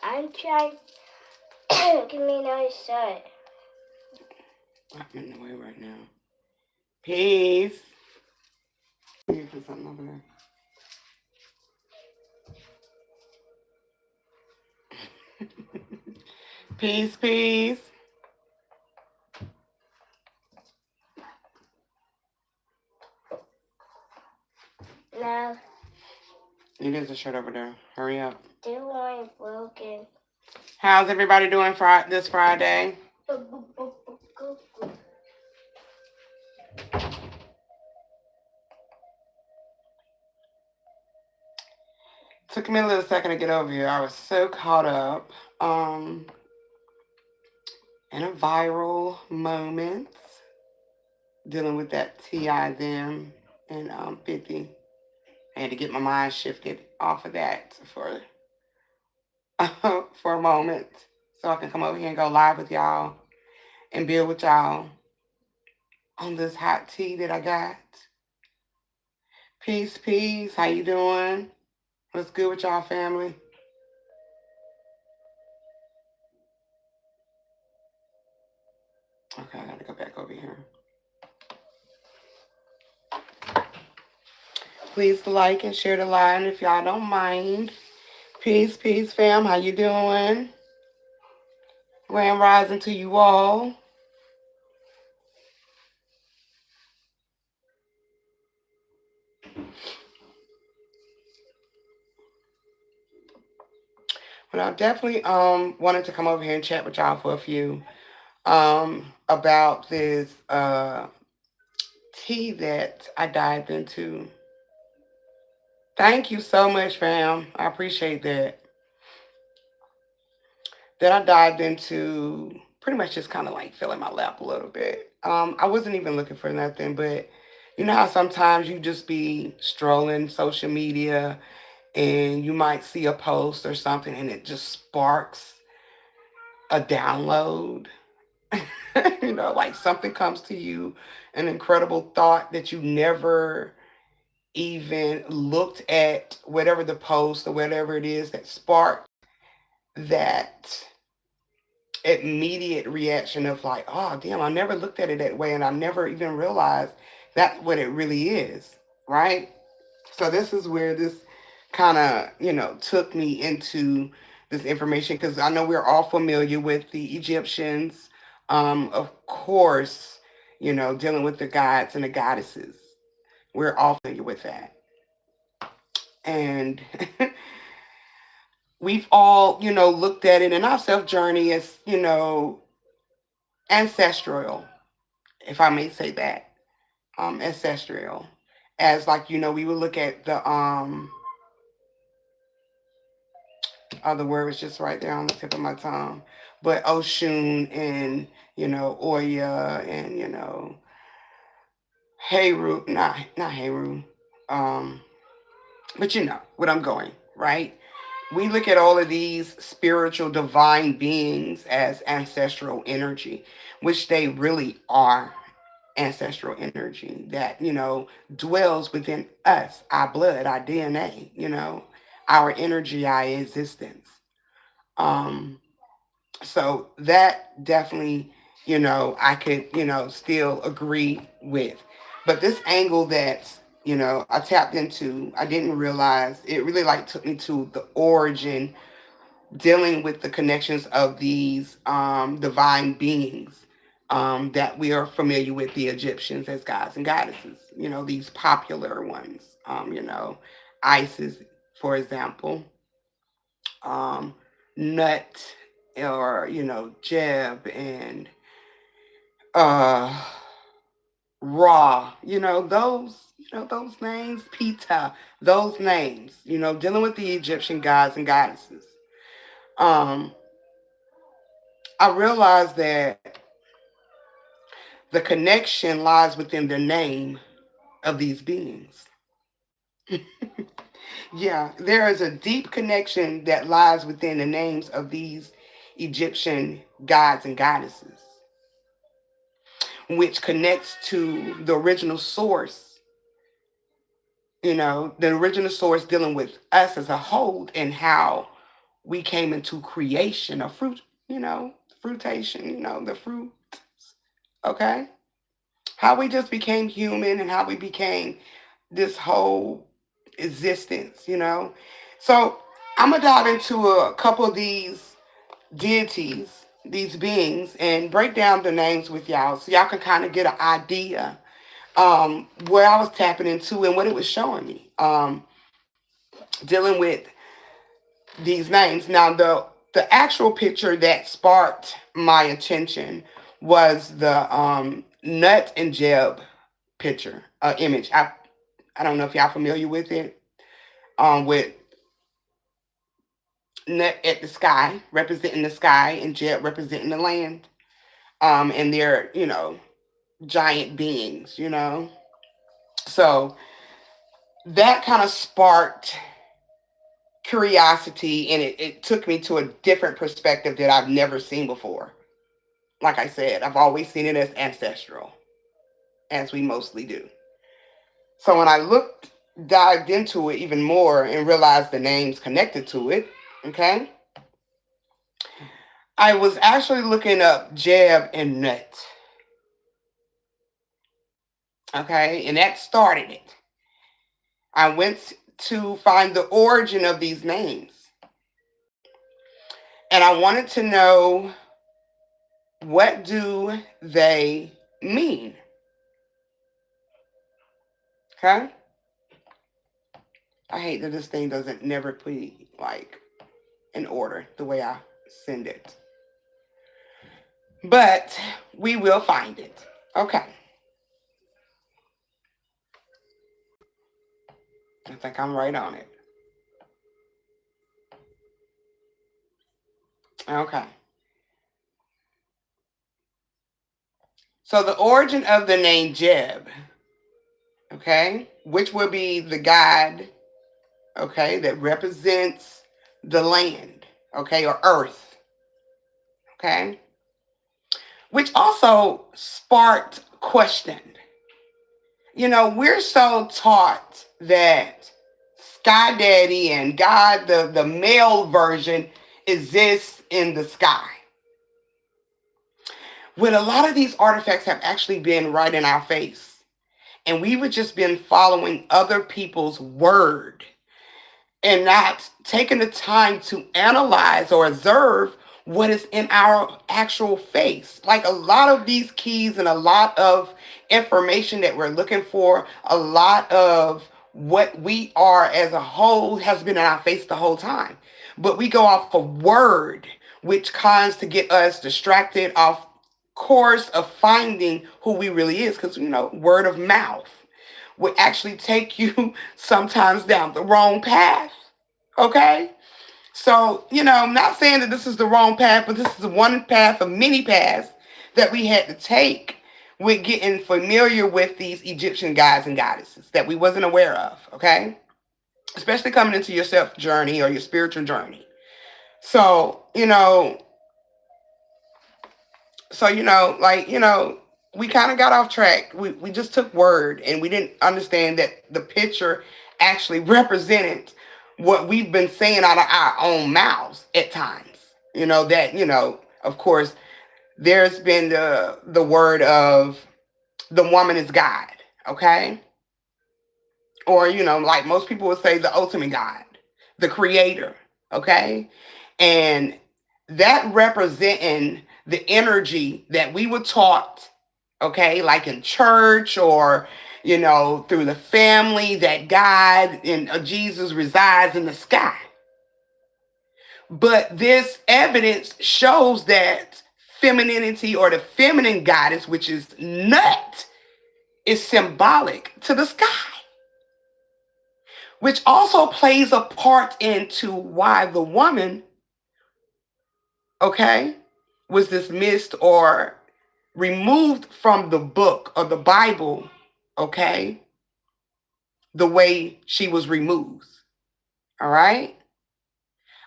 I'm trying. Give me a nice shot. I'm in the way right now. Peace. You put something over there. Peace, peace. No. It is a shirt over there. Hurry up. The one broken. How's everybody doing this Friday? Took me a little second to get over here. I was so caught up in a viral moment dealing with that T.I. them and 50. I had to get my mind shifted off of that for for a moment so I can come over here and go live with y'all and build with y'all on this hot tea that I got. Peace, peace. How you doing? What's good with y'all, family? Okay, I gotta go back over here. Please like and share the line if y'all don't mind. Peace, peace, fam. How you doing? Grand rising to you all. But I definitely wanted to come over here and chat with y'all for a few about this tea that I dived into. Thank you so much, fam. I appreciate that. That I dived into pretty much just kind of like filling my lap a little bit. I wasn't even looking for nothing, but you know how sometimes you just be strolling social media and you might see a post or something and it just sparks a download. You know, like something comes to you, an incredible thought that you never even looked at, whatever the post or whatever it is that sparked that immediate reaction of like, oh damn, I never looked at it that way and I never even realized that's what it really is, right? So this is where this kind of, took me into this information because I know we're all familiar with the Egyptians, of course, dealing with the gods and the goddesses. We're all familiar with that. And we've all, looked at it in our self journey as, ancestral, if I may say that, ancestral, as like we would look at the other word was just right there on the tip of my tongue, but Oshun and Oya and Heru, not Heru, um, but you know what I'm going, right? We look at all of these spiritual divine beings as ancestral energy, which they really are ancestral energy that, dwells within us, our blood, our DNA, our energy, our existence. Um, so that definitely, I could, still agree with. But this angle that, I tapped into, I didn't realize it really like took me to the origin, dealing with the connections of these divine beings that we are familiar with, the Egyptians as gods and goddesses, these popular ones, Isis, for example, um, Nut, or, Jeb and uh, Ra, those names, Pita, those names, dealing with the Egyptian gods and goddesses. Um, I realized that The connection lies within the name of these beings. Yeah, there is a deep connection that lies within the names of these Egyptian gods and goddesses, which connects to the original source, the original source dealing with us as a whole and how we came into creation of fruit, fruitation, the fruit, okay? How we just became human and how we became this whole existence. So I'm going to dive into a couple of these deities, these beings, and break down the names with y'all so y'all can kind of get an idea where I was tapping into and what it was showing me dealing with these names. Now, the actual picture that sparked my attention was the Nut and Jeb picture, image. I don't know if y'all familiar with it. With Nut at the sky, representing the sky, and Jeb representing the land. And they're, giant beings. So that kind of sparked curiosity, and it took me to a different perspective that I've never seen before. Like I said, I've always seen it as ancestral, as we mostly do. So when I dived into it even more and realized the names connected to it, okay, I was actually looking up Jeb and Nut. Okay, and that started it. I went to find the origin of these names. And I wanted to know, what do they mean? Okay? I hate that this thing doesn't never put in order the way I send it. But we will find it. Okay. I think I'm right on it. Okay. So the origin of the name Jeb, okay, which will be the god, okay, that represents the land, okay, or earth, okay, which also sparked question. We're so taught that Sky Daddy and God, the male version, exists in the sky. When a lot of these artifacts have actually been right in our face, and we would just been following other people's word and not taking the time to analyze or observe what is in our actual face. Like a lot of these keys and a lot of information that we're looking for, a lot of what we are as a whole has been in our face the whole time. But we go off of word, which kinds to get us distracted off course of finding who we really is. Because, word of mouth would actually take you sometimes down the wrong path. Okay? So, I'm not saying that this is the wrong path, but this is one path of many paths that we had to take with getting familiar with these Egyptian gods and goddesses that we wasn't aware of, okay? Especially coming into your self journey or your spiritual journey. So, we kind of got off track. We just took word and we didn't understand that the picture actually represented what we've been saying out of our own mouths at times. Of course, there's been the word of the woman is God, okay? Or, like most people would say, the ultimate God, the creator, okay? And that representing the energy that we were taught, okay, like in church or, through the family, that God and Jesus resides in the sky. But this evidence shows that femininity or the feminine goddess, which is Nut, is symbolic to the sky, which also plays a part into why the woman, okay, was dismissed or removed from the book or the Bible, okay, the way she was removed. All right?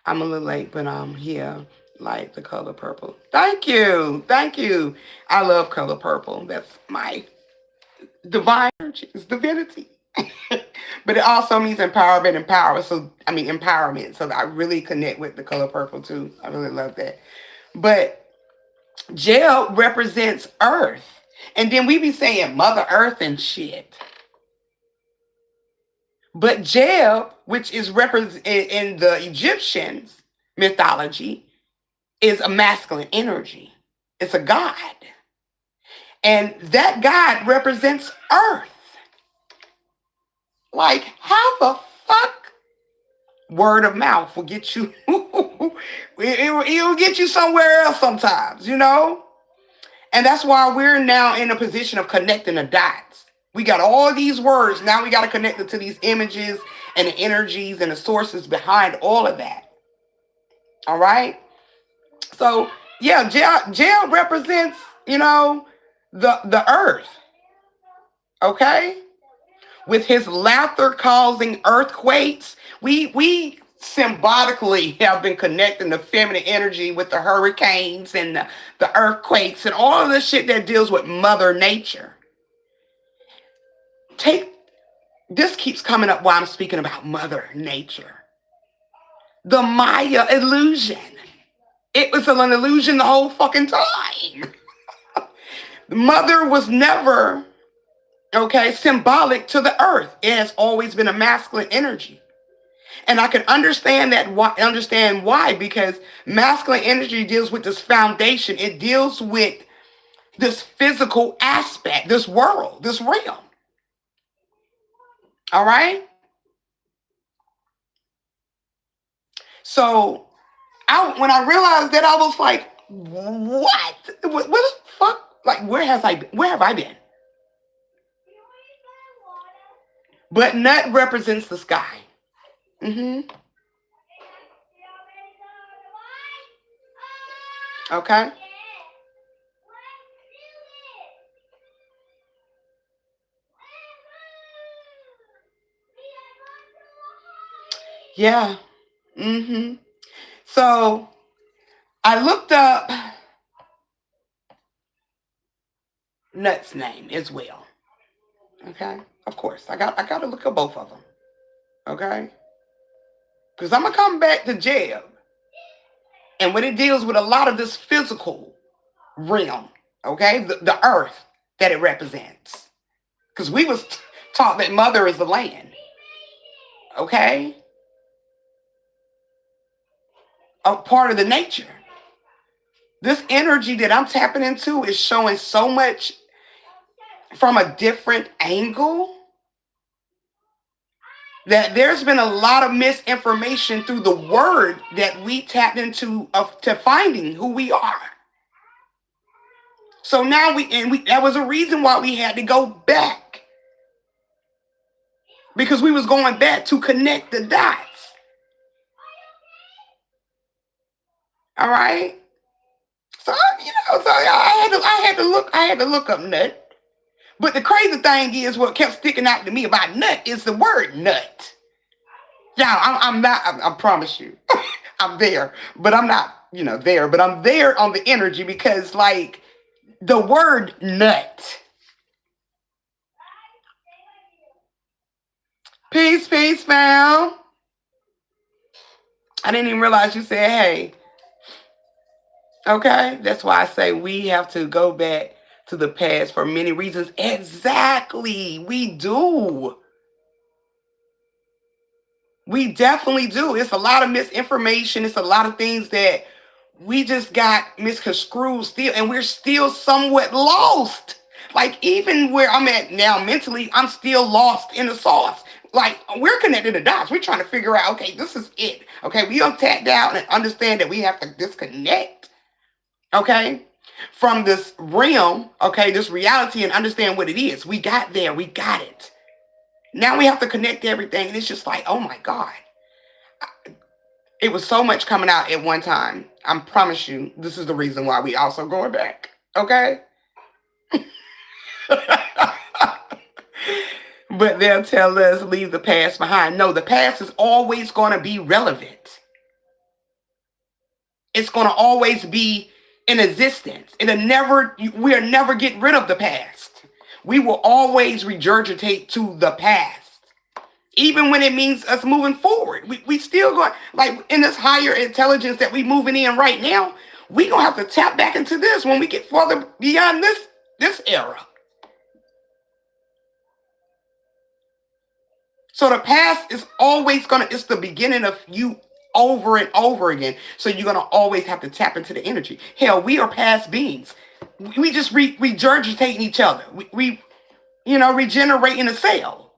I'm a little late, but I'm here. Like the color purple. Thank you. Thank you. I love color purple. That's my divine energy. It's divinity. But it also means empowerment and power. So, I mean, empowerment. So I really connect with the color purple too. I really love that. But gel represents earth. And then we be saying Mother Earth and shit. But Jeb, which is represented in the Egyptians mythology, is a masculine energy. It's a god. And that god represents earth. Like, how the fuck? Word of mouth will get you, it'll get you somewhere else sometimes, you know? And that's why we're now in a position of connecting the dots. We got all these words. Now we got to connect it to these images and the energies and the sources behind all of that. All right? So, yeah, jail represents, you know, the earth. Okay? With his laughter causing earthquakes, we symbolically have been connecting the feminine energy with the hurricanes and the earthquakes and all of the shit that deals with Mother Nature. This keeps coming up while I'm speaking about Mother Nature. The Maya illusion. It was an illusion the whole fucking time. Mother was never, okay, symbolic to the earth. It has always been a masculine energy. And I can understand why, because masculine energy deals with this foundation. It deals with this physical aspect, this world, this realm. All right? So when I realized that, I was like, what? What the fuck? Like, where have I been? But Nut represents the sky. Okay? Yeah. So I looked up Nut's name as well. Okay? Of course. I got to look up both of them. Okay? Because I'm gonna come back to Jeb. And when it deals with a lot of this physical realm, okay? The earth that it represents. Because we was taught that Mother is the land. Okay? A part of the nature. This energy that I'm tapping into is showing so much from a different angle that there's been a lot of misinformation through the word that we tapped into to finding who we are. So now that was a reason why we had to go back. Because we was going back to connect the dots. All right? So, I had to look up Nut. But the crazy thing is, what kept sticking out to me about Nut is the word nut. Y'all, I'm not, I promise you, I'm there, but I'm not, there, but I'm there on the energy because, like, the word nut. Peace, fam. I didn't even realize you said, hey. Okay, that's why I say we have to go back to the past for many reasons. Exactly, we do. We definitely do. It's a lot of misinformation. It's a lot of things that we just got misconstrued still, and we're still somewhat lost. Like, even where I'm at now mentally, I'm still lost in the sauce. Like, we're connected to dots. We're trying to figure out, okay, this is it. Okay, we don't tap down and understand that we have to disconnect. Okay, from this realm, okay, this reality, and understand what it is. We got there. We got it. Now we have to connect everything. And it's just like, oh my God. It was so much coming out at one time. I promise you, this is the reason why we also going back. Okay? But they'll tell us leave the past behind. No, the past is always going to be relevant. It's going to always be in existence. We'll never get rid of the past. We will always regurgitate to the past. Even when it means us moving forward. We still going, like in this higher intelligence that we moving in right now, we going to have to tap back into this when we get further beyond this era. So the past is always it's the beginning of you over and over again. So you're going to always have to tap into the energy. Hell, we are past beings. We just regurgitating each other. We regenerating a cell.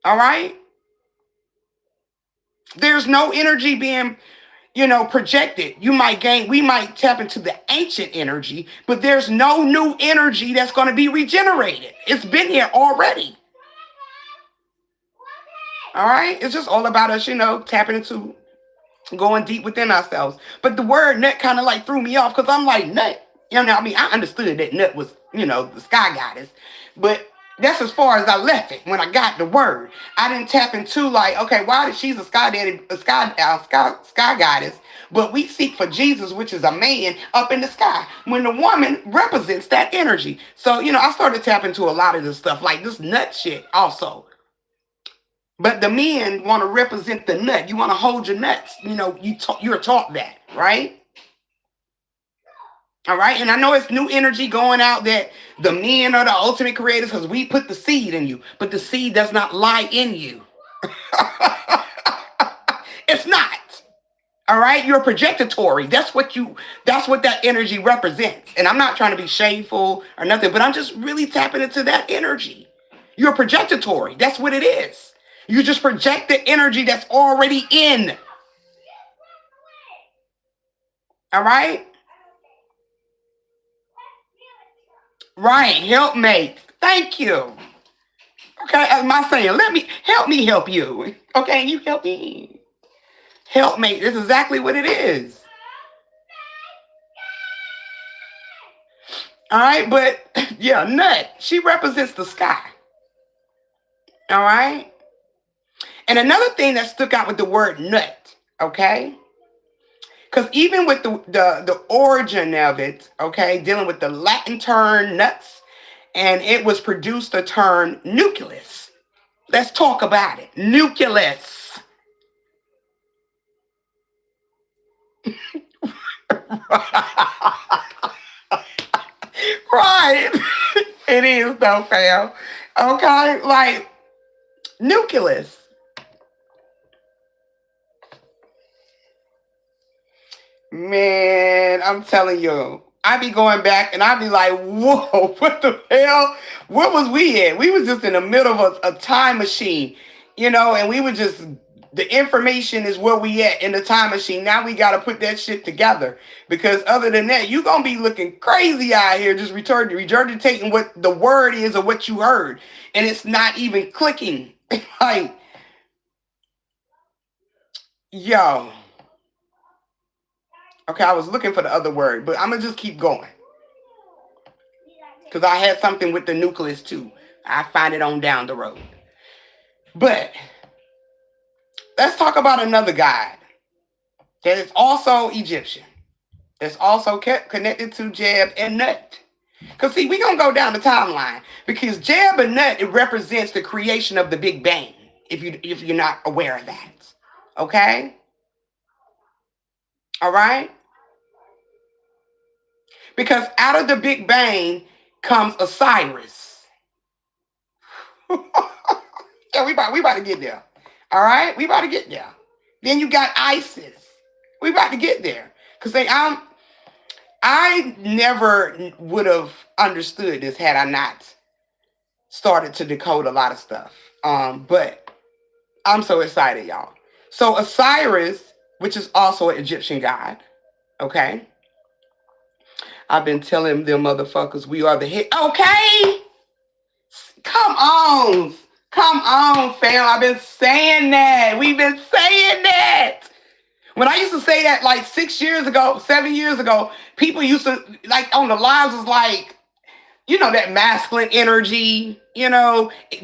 All right? There's no energy being, projected. We might tap into the ancient energy, but there's no new energy that's going to be regenerated. It's been here already. All right? It's just all about us, tapping into going deep within ourselves. But the word nut kind of like threw me off because I'm like, nut. I understood that nut was, the sky goddess. But that's as far as I left it when I got the word. I didn't tap into like, okay, why did she's a sky daddy, sky goddess, but we seek for Jesus, which is a man up in the sky, when the woman represents that energy. So, I started tapping into a lot of this stuff, like this nut shit also. But the men want to represent the nut. You want to hold your nuts. You're taught that, right? All right. And I know it's new energy going out that the men are the ultimate creators because we put the seed in you, but the seed does not lie in you. It's not. All right. You're projectatory. That's what that energy represents. And I'm not trying to be shameful or nothing, but I'm just really tapping into that energy. You're projectatory. That's what it is. You just project the energy that's already in. All right? Right, helpmate. Thank you. Okay, am I saying, help me help you. Okay, you help me. Helpmate, that's exactly what it is. All right, but yeah, nut. She represents the sky. All right? And another thing that stuck out with the word nut, okay? Because even with the origin of it, okay, dealing with the Latin term nuts, and it was produced the term nucleus. Let's talk about it. Nucleus. Right. It is though, fam. Okay, like nucleus. Man, I'm telling you, I be going back and I be like, whoa, what the hell? Where was we at? We was just in the middle of a time machine, and we were just, the information is where we at in the time machine. Now we got to put that shit together because other than that, you going to be looking crazy out here just regurgitating what the word is or what you heard. And it's not even clicking. Like, yo. Okay, I was looking for the other word, but I'm going to just keep going. Because I had something with the nucleus too. I find it on down the road. But let's talk about another god that is also Egyptian. That's also connected to Jeb and Nut. Because see, we're going to go down the timeline. Because Jeb and Nut, it represents the creation of the Big Bang. If you're not aware of that. Okay? All right? Because out of the Big Bang comes Osiris. Yeah, we about to get there. All right? We about to get there. Then you got Isis. We about to get there. Because I never would have understood this had I not started to decode a lot of stuff. But I'm so excited, y'all. So Osiris, which is also an Egyptian god, okay? I've been telling them motherfuckers we are the hit. Okay? Come on. Come on, fam. I've been saying that. We've been saying that. When I used to say that like 6 years ago, 7 years ago, people used to, like, on the lives was like, that masculine energy, they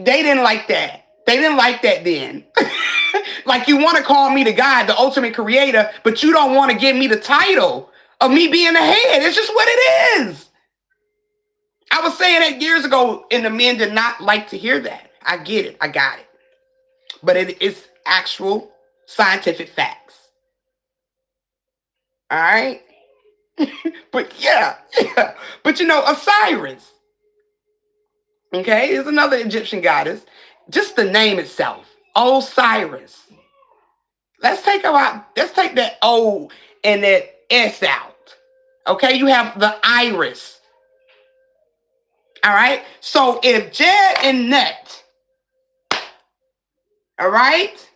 didn't like that. They didn't like that then. Like, you want to call me the God, the ultimate creator, but you don't want to give me the title of me being the head. It's just what it is. I was saying that years ago, and the men did not like to hear that. I get it. I got it. But it's actual scientific facts. All right? But yeah. But Osiris, okay, is another Egyptian goddess. Just the name itself, Osiris. Let's take that O and that S out. Okay, you have the iris. All right. So if Jed and Nut, all right,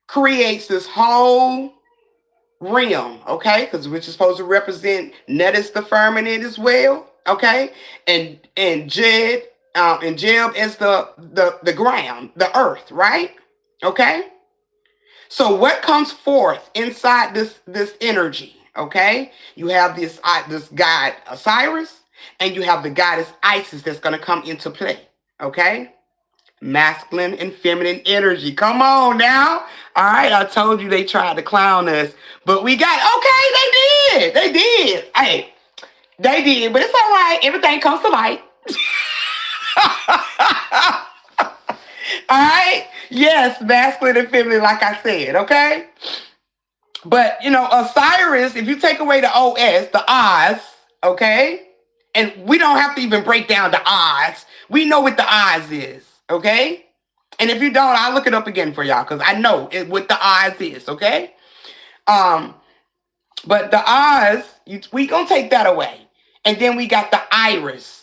creates this whole realm, okay, because which is supposed to represent Nut is the firmament as well, okay, and Jed and Jeb is the ground, the earth, right? Okay. So what comes forth inside this energy? Okay, you have this god Osiris, and you have the goddess Isis that's going to come into play. Okay, masculine and feminine energy. Come on now. All right, I told you they tried to clown us, but we got they did. Hey, they did, but it's all right. Everything comes to light. All right. Yes, masculine and feminine, like I said, okay? But, Osiris, if you take away the OS, the Oz, okay? And we don't have to even break down the Oz. We know what the Oz is, okay? And if you don't, I'll look it up again for y'all because I know what the Oz is, okay? But the Oz, we gonna take that away. And then we got the iris.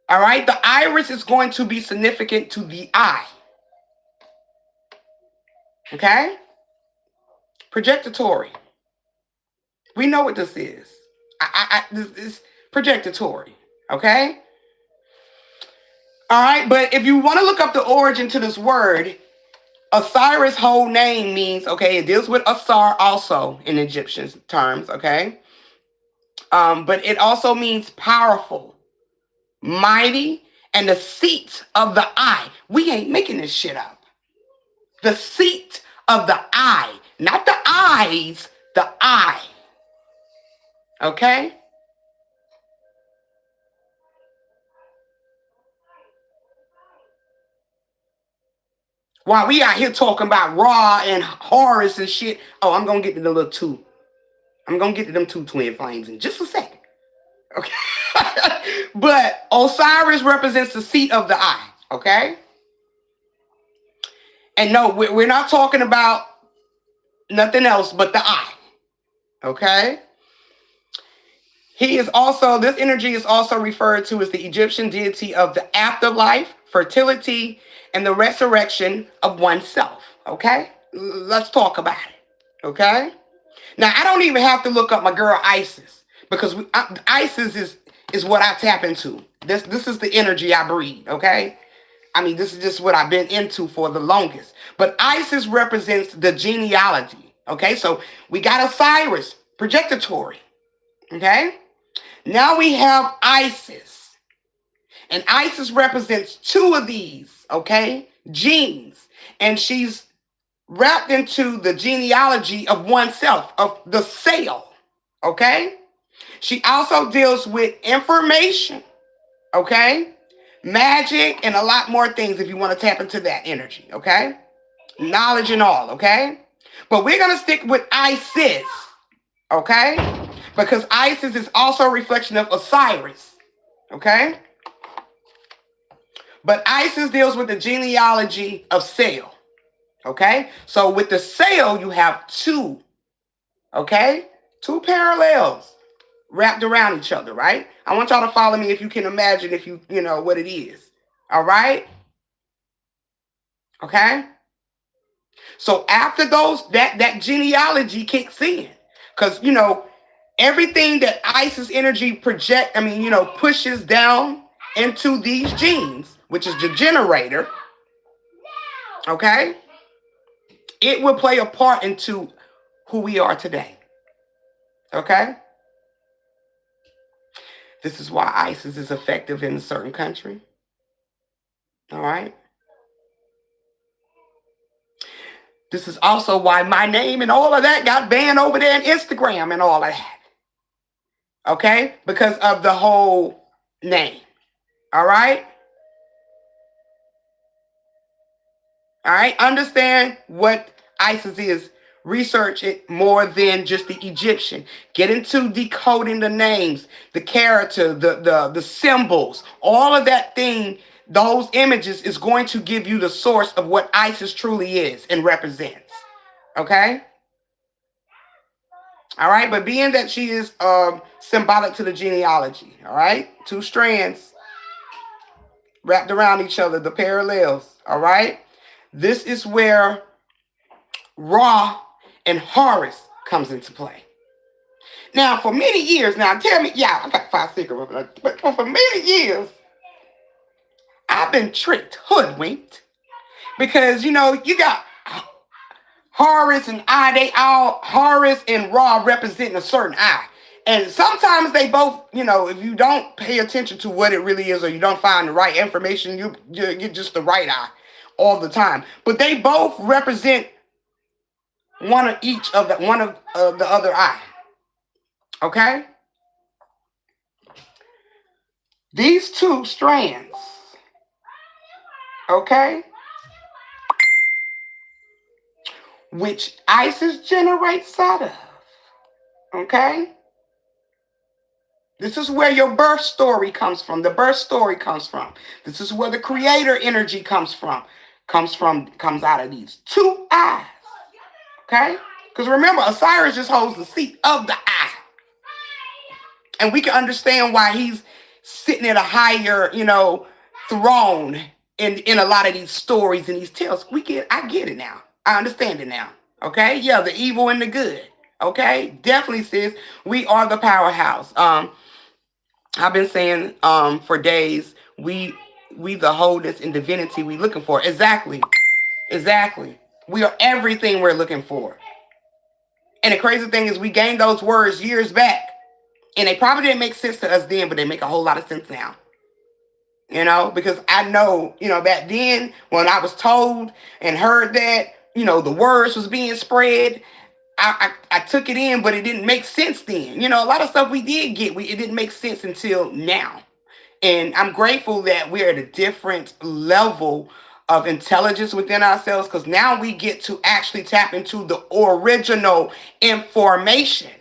All right, the iris is going to be significant to the eye. Okay? Projectatory. We know what this is. This is projectatory. Okay? All right, but if you want to look up the origin to this word, Osiris' whole name means, okay, it deals with Asar also in Egyptian terms, okay? But it also means powerful, mighty, and the seat of the eye. We ain't making this shit up. The seat of the eye, not the eyes, the eye. Okay? While we out here talking about Ra and Horus and shit, I'm gonna get to the little two. I'm gonna get to them two twin flames in just a second. Okay? But Osiris represents the seat of the eye, okay? And no, we're not talking about nothing else but the eye, okay? This energy is also referred to as the Egyptian deity of the afterlife, fertility, and the resurrection of oneself, okay? Let's talk about it, okay? Now, I don't even have to look up my girl Isis because Isis is what I tap into. This is the energy I breathe, okay? I mean, this is just what I've been into for the longest. But Isis represents the genealogy, okay? So we got Osiris, projectatory, okay? Now we have Isis. And Isis represents two of these, okay, genes. And she's wrapped into the genealogy of oneself, of the cell, okay? She also deals with information, okay? Magic and a lot more things if you want to tap into that energy, okay? Knowledge and all, okay? But we're going to stick with Isis, okay? Because Isis is also a reflection of Osiris, okay? But Isis deals with the genealogy of cell, okay? So with the cell, you have two, okay? Two parallels wrapped around each other, right? I want y'all to follow me if you can imagine if you know what it is. All right? Okay? So after those, that genealogy kicks in. Because, everything that Isis energy pushes down into these genes, which is the generator. Okay? It will play a part into who we are today. Okay? This is why ISIS is effective in a certain country. All right? This is also why my name and all of that got banned over there on Instagram and all of that. Okay? Because of the whole name. All right? All right? Understand what ISIS is. Research it more than just the Egyptian. Get into decoding the names, the character, the symbols, all of that thing, those images is going to give you the source of what ISIS truly is and represents. Okay? All right, but being that she is symbolic to the genealogy, all right? Two strands wrapped around each other, the parallels, all right? This is where Ra and Horus comes into play. Now, for many years, now tell me, yeah, I got 5 cigarettes, but for many years, I've been tricked, hoodwinked, because, you know, you got Horus and Horus and Ra representing a certain eye. And sometimes they both, you know, if you don't pay attention to what it really is or you don't find the right information, you get just the right eye all the time. But they both represent one of the other eye. Okay? These two strands, okay, which ISIS generates out of, okay? This is where your birth story comes from. The birth story comes from. This is where the creator energy comes from. Comes out of these two eyes. Okay? Because remember, Osiris just holds the seat of the eye. And we can understand why he's sitting at a higher, you know, throne in a lot of these stories and these tales. I get it now. I understand it now. Okay? Yeah, the evil and the good. Okay? Definitely, sis. We are the powerhouse. I've been saying for days, we the wholeness and divinity we looking for. Exactly. We are everything we're looking for. And the crazy thing is we gained those words years back. And they probably didn't make sense to us then, but they make a whole lot of sense now. You know, because I know, you know, back then when I was told and heard that, you know, the words was being spread, I took it in, but it didn't make sense then. You know, a lot of stuff we did get, it didn't make sense until now. And I'm grateful that we're at a different level of intelligence within ourselves, because now we get to actually tap into the original information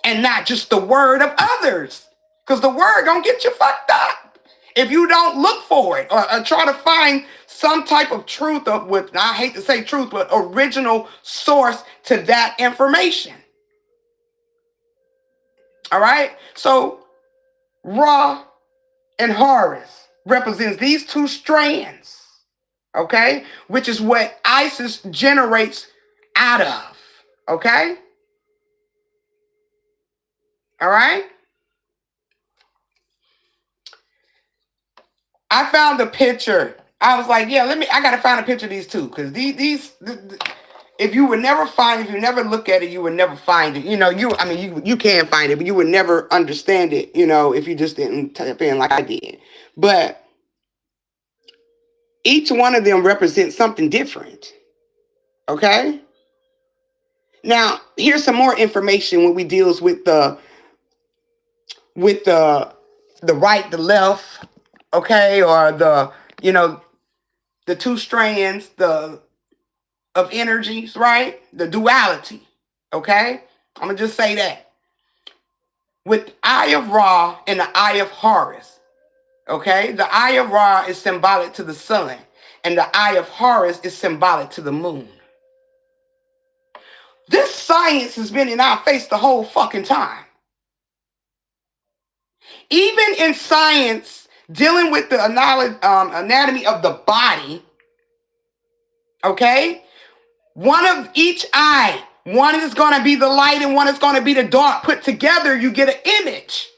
and not just the word of others. Because the word gonna get you fucked up if you don't look for it or try to find some type of truth of what, I hate to say truth, but original source to that information. All right? So Ra and Horus represents these two strands, okay? Which is what ISIS generates out of, okay? All right? I found a picture. I was like, yeah, I gotta find a picture of these two, because if you never look at it, you would never find it. You know, you can find it, but you would never understand it, you know, if you just didn't tap in like I did. But each one of them represents something different. Okay? Now, here's some more information when we deals with the right, the left, okay, or the two strands, of energies, right? The duality, okay? I'm gonna just say that. With Eye of Ra and the Eye of Horus, okay? The Eye of Ra is symbolic to the sun, and the Eye of Horus is symbolic to the moon. This science has been in our face the whole fucking time. Even in science, dealing with the anatomy of the body, okay? One of each eye. One is going to be the light and one is going to be the dark. Put together, you get an image.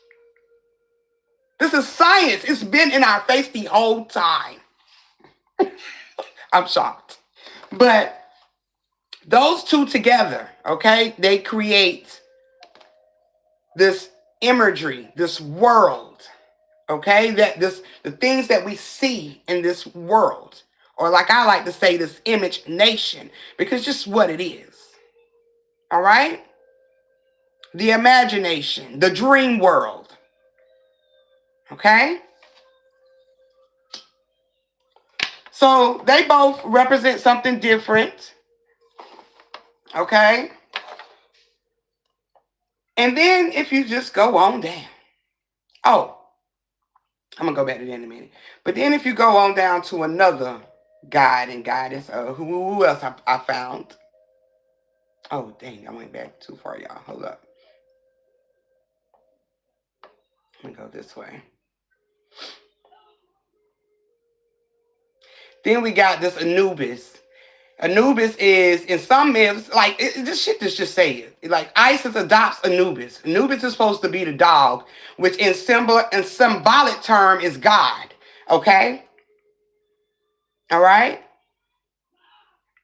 This is science. It's been in our face the whole time. I'm shocked. But Those two together, okay, they create this imagery, this world, okay, that the things that we see in this world, or like I like to say, this image nation, because just what it is. All right? The imagination, the dream world. Okay? So they both represent something different. Okay? And then if you just go on down. Oh, I'm going to go back to that in a minute. But then if you go on down to another god and goddess, who else I found? Oh, dang, I went back too far, y'all. Hold up. Let me go this way. Then we got this Anubis. Anubis is, in some myths, like, this shit just say it. Like, Isis adopts Anubis. Anubis is supposed to be the dog, which in symbolic term is God. Okay? All right?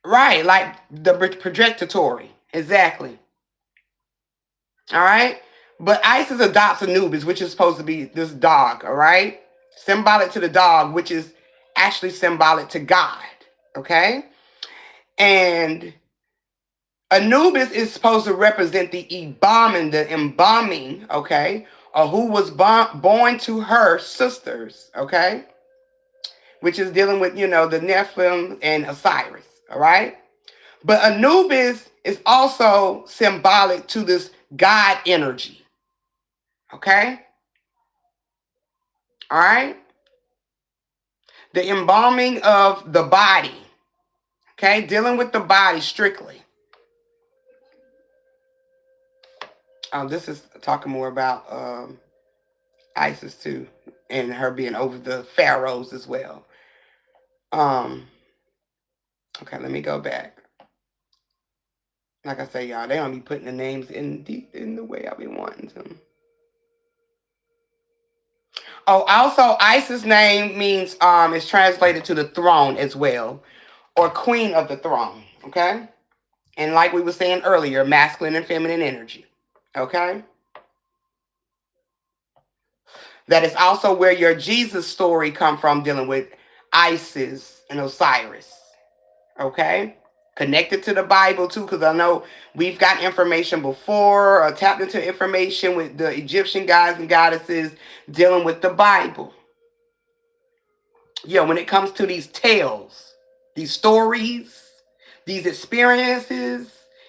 Right, like the projectatory. Exactly. All right? But Isis adopts Anubis, which is supposed to be this dog. All right? Symbolic to the dog, which is actually symbolic to God. Okay? And Anubis is supposed to represent the embalming, okay, or who was born to her sisters, okay, which is dealing with, the Nephilim and Osiris, all right? But Anubis is also symbolic to this God energy, okay? All right? The embalming of the body, okay, dealing with the body strictly. This is talking more about Isis too, and her being over the pharaohs as well. Okay, let me go back. Like I say, y'all, they don't be putting the names in the way I be wanting them. Oh, also, Isis' name means is translated to the throne as well, or queen of the throne. Okay, and like we were saying earlier, masculine and feminine energy. Okay. That is also where your Jesus story come from, dealing with Isis and Osiris. Okay? Connected to the Bible too, because I know we've got information before, or tapped into information with the Egyptian gods and goddesses dealing with the Bible. Yeah, when it comes to these tales, these stories, these experiences,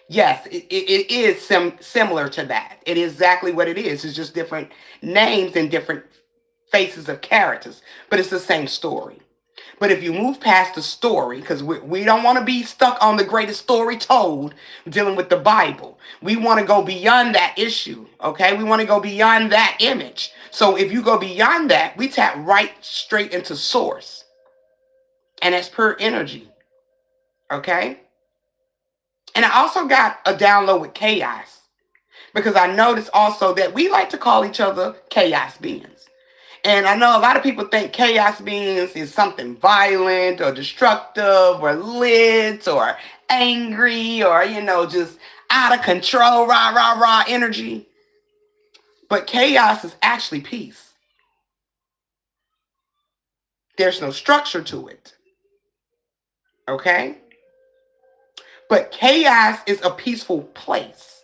yes, it is similar to that. It is exactly what it is. It's just different names and different faces of characters, but it's the same story. But if you move past the story, because we don't want to be stuck on the greatest story told dealing with the Bible. We want to go beyond that issue, okay? We want to go beyond that image. So if you go beyond that, we tap right straight into source. And that's pure energy, okay? And I also got a download with chaos, because I noticed also that we like to call each other chaos beings. And I know a lot of people think chaos beings is something violent or destructive or lit or angry or, just out of control, rah, rah, rah energy. But chaos is actually peace. There's no structure to it. Okay? But chaos is a peaceful place.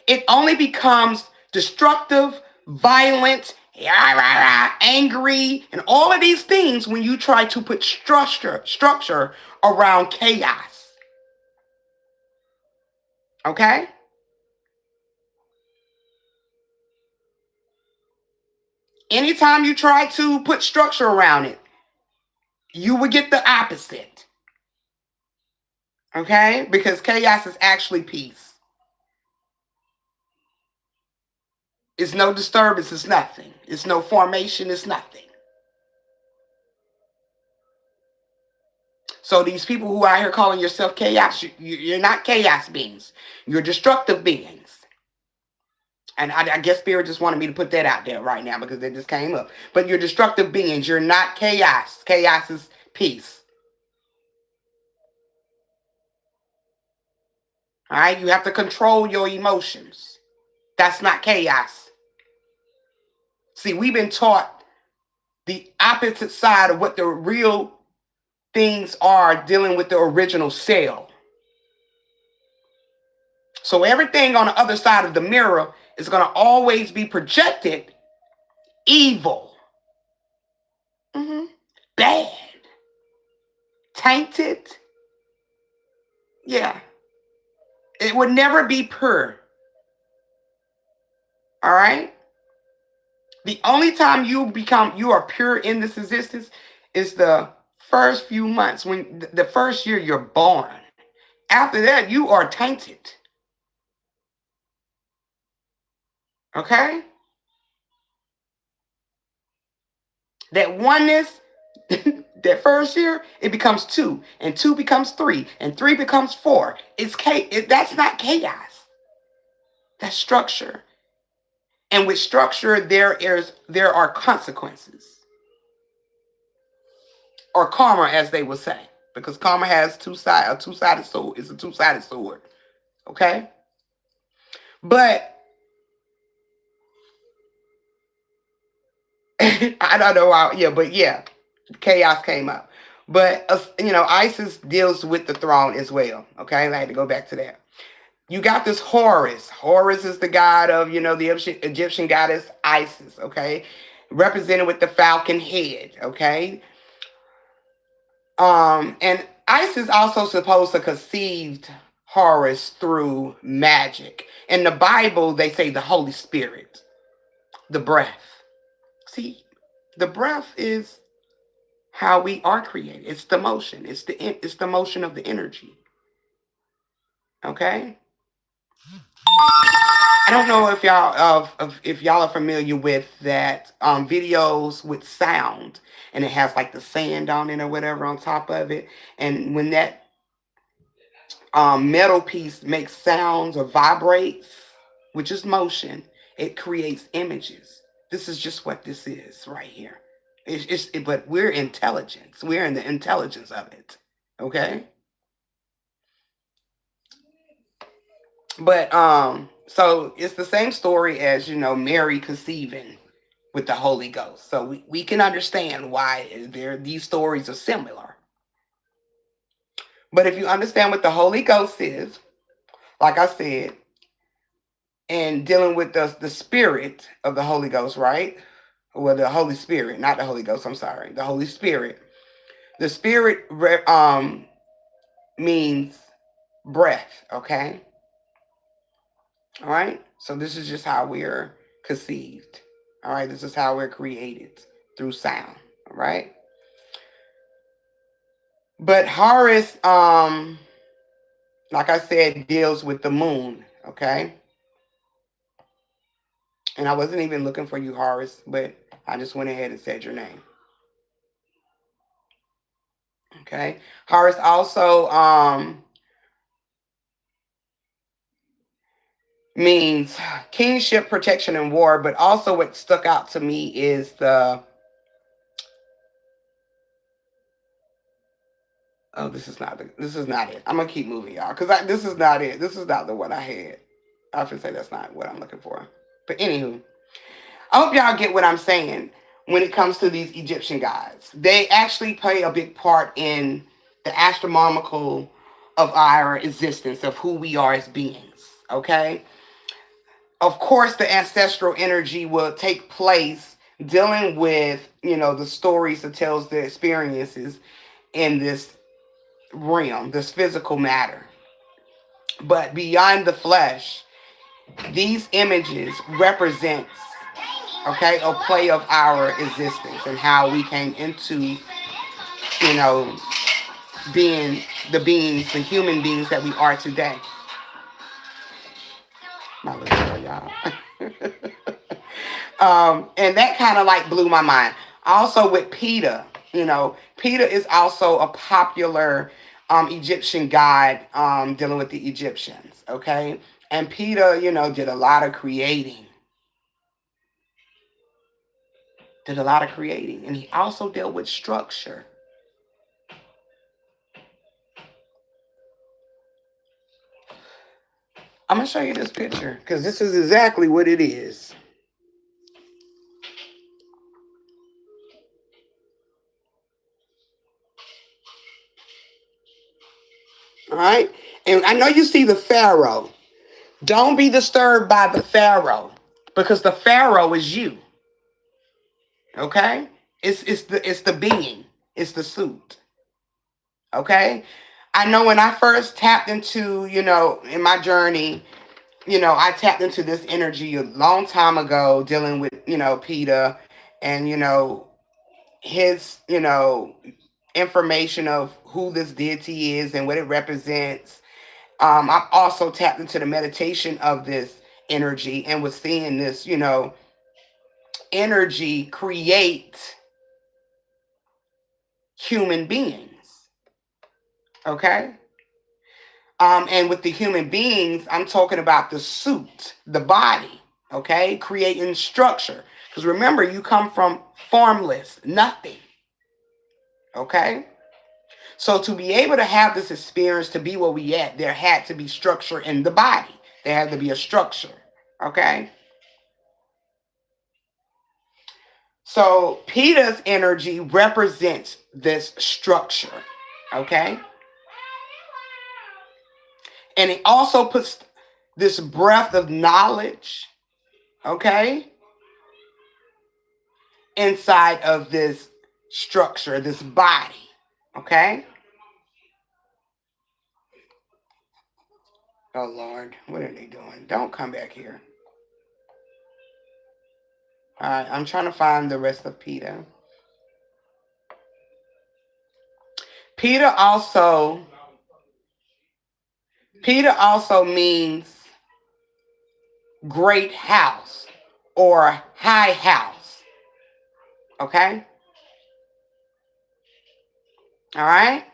It only becomes destructive, violent, angry, and all of these things when you try to put structure around chaos. Okay? Anytime you try to put structure around it, you will get the opposite. Okay? Because chaos is actually peace. It's no disturbance, it's nothing. It's no formation, it's nothing. So these people who are out here calling yourself chaos, you're not chaos beings. You're destructive beings. And I guess Spirit just wanted me to put that out there right now because it just came up. But you're destructive beings. You're not chaos. Chaos is peace. All right, you have to control your emotions. That's not chaos. See, we've been taught the opposite side of what the real things are dealing with the original cell. So everything on the other side of the mirror is going to always be projected evil, bad, tainted. Yeah, it would never be pure. All right. The only time you are pure in this existence is the first few months, when the first year you're born. After that, you are tainted. Okay? That oneness, that first year, it becomes two, and two becomes three, and three becomes four. That's not chaos. That's structure. And with structure, there are consequences. Or karma, as they would say. Because karma has a two-sided sword. It's a two-sided sword. Okay? But I don't know why. Yeah, but yeah, chaos came up. But Isis deals with the throne as well. Okay, I had to go back to that. You got this Horus. Horus is the god of the Egyptian goddess Isis. Okay, represented with the falcon head. Okay, and Isis also supposed to conceived Horus through magic. In the Bible, they say the Holy Spirit, the breath. See, the breath is how we are created. It's the motion. It's the motion of the energy. Okay. I don't know if y'all are familiar with that videos with sound, and it has like the sand on it or whatever on top of it, and when that metal piece makes sounds or vibrates, which is motion, it creates images. This is just what this is right here. But we're intelligence. We're in the intelligence of it. Okay. But so it's the same story as Mary conceiving with the Holy Ghost. So we can understand why these stories are similar. But if you understand what the Holy Ghost is, like I said, and dealing with the spirit of the Holy Ghost, right? Well, the Holy Spirit, not the Holy Ghost, I'm sorry. The Holy Spirit. The spirit means breath, okay? All right? So this is just how we're conceived. All right? This is how we're created, through sound. All right? But Horus, like I said, deals with the moon, okay? And I wasn't even looking for you, Horus, but I just went ahead and said your name. Okay? Horus also means kingship, protection, and war, but also what stuck out to me is this is not it. I'm gonna keep moving, y'all, because this is not it. This is not the one I had. I often say that's not what I'm looking for. But anywho, I hope y'all get what I'm saying when it comes to these Egyptian gods. They actually play a big part in the astronomical of our existence, of who we are as beings. Okay? Of course, the ancestral energy will take place dealing with, the stories that tells the experiences in this realm, this physical matter. But beyond the flesh, these images represents, okay, a play of our existence and how we came into, being the human beings that we are today. My little girl, y'all. And that kind of like blew my mind. Also with Peta, Peta is also a popular Egyptian god dealing with the Egyptians, okay? And Peta, did a lot of creating. And he also dealt with structure. I'm going to show you this picture because this is exactly what it is. All right. And I know you see the Pharaoh. Don't be disturbed by the Pharaoh because the Pharaoh is you. Okay? It's the being. It's the suit. Okay? I know when I first tapped into, in my journey, I tapped into this energy a long time ago dealing with, Peter and, his, information of who this deity is and what it represents. I've also tapped into the meditation of this energy and was seeing this, energy create human beings. Okay? And with the human beings, I'm talking about the suit, the body, okay? Creating structure. Because remember, you come from formless, nothing, okay? So to be able to have this experience, to be where we at, there had to be structure in the body. There had to be a structure, okay? So Peter's energy represents this structure, okay? And it also puts this breath of knowledge, okay, inside of this structure, this body, okay? Oh, Lord, what are they doing? Don't come back here. All right, I'm trying to find the rest of Peter. Peter also means great house or high house, okay? All right?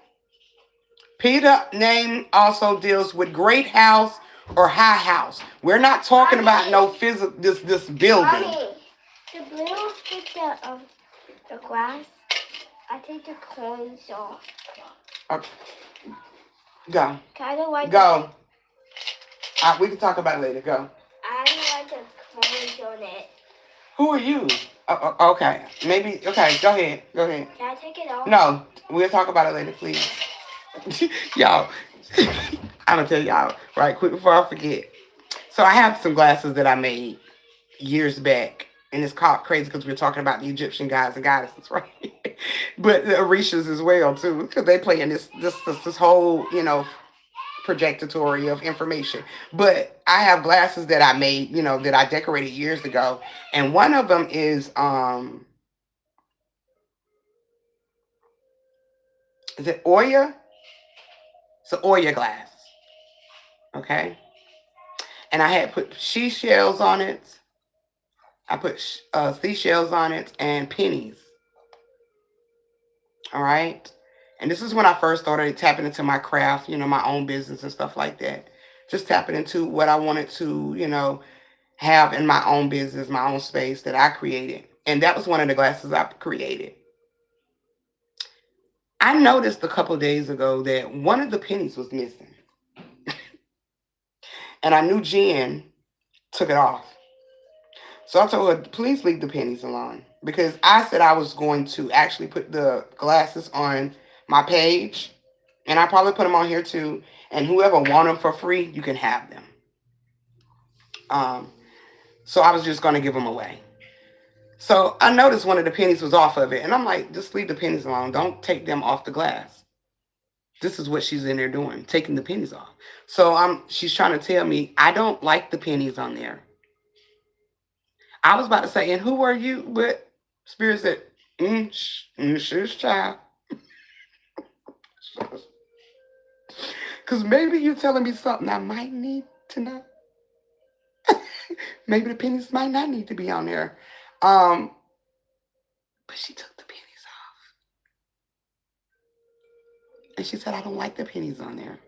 Peter name also deals with great house or high house. We're not talking about no physical this building. Mommy, the blue with the glass. I take the coins off. Okay. Go. I don't like Go. We can talk about it later. Go. I don't like the coins on it. Who are you? Okay. Maybe. Okay. Go ahead. Go ahead. Can I take it off? No. We'll talk about it later, please. Y'all. I'm going to tell y'all right quick before I forget. So I have some glasses that I made years back. And it's called crazy because we're talking about the Egyptian gods and goddesses, right? But the Orishas as well, too. Because they play in this whole, projectatory of information. But I have glasses that I made, that I decorated years ago. And one of them is it Oya? It's an Oya glass. Okay. And I had put seashells on it. I put seashells on it and pennies. All right. And this is when I first started tapping into my craft, my own business and stuff like that. Just tapping into what I wanted to, have in my own business, my own space that I created. And that was one of the glasses I created. I noticed a couple days ago that one of the pennies was missing. And I knew Jen took it off. So I told her, please leave the pennies alone. Because I said I was going to actually put the glasses on my page. And I probably put them on here too. And whoever want them for free, you can have them. So I was just going to give them away. So I noticed one of the pennies was off of it. And I'm like, just leave the pennies alone. Don't take them off the glass. This is what she's in there doing, taking the pennies off. So she's trying to tell me, I don't like the pennies on there. I was about to say, and who are you? But Spirit said, shush, child. Because maybe you're telling me something I might need to know. Maybe the pennies might not need to be on there. But she took the pennies off. And she said, I don't like the pennies on there.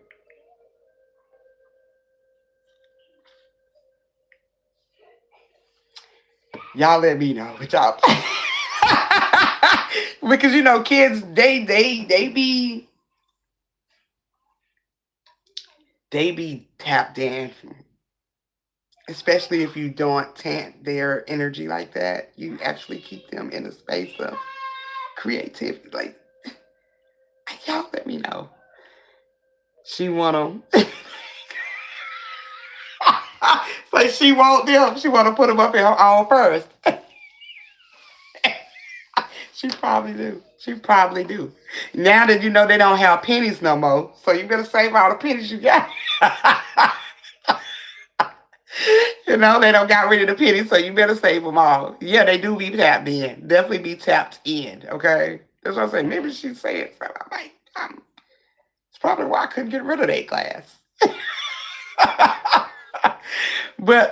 Y'all let me know. But y'all... because, kids, they be tapped in especially if you don't tant their energy like that. You actually keep them in a space of creativity. Like, y'all let me know. She want them. So she want them. She want to put them up in her own purse. She probably do. She probably do. Now that you know they don't have pennies no more, so you better save all the pennies you got. You know, they don't got rid of the pennies, so you better save them all. Yeah, they do be tapped in. Definitely be tapped in, okay? That's what I'm saying. Maybe she said something. I'm like, it's probably why I couldn't get rid of that glass. But,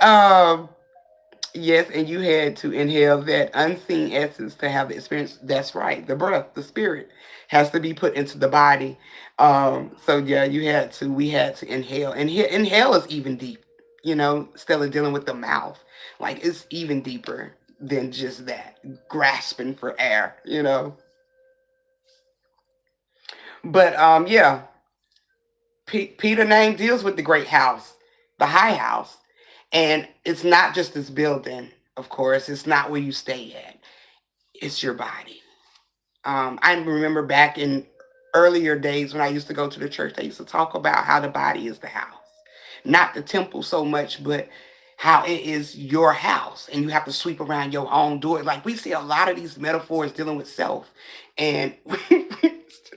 yes, and you had to inhale that unseen essence to have the experience. That's right. The breath, the spirit has to be put into the body. So yeah, we had to inhale. And inhale is even deep, Stella dealing with the mouth. Like it's even deeper than just that. Grasping for air. But yeah, Peter name deals with the great house, the high house. And it's not just this building, of course. It's not where you stay at. It's your body. I remember back in earlier days when I used to go to the church, they used to talk about how the body is the house. Not the temple so much, but how it is your house and you have to sweep around your own door. Like we see a lot of these metaphors dealing with self, and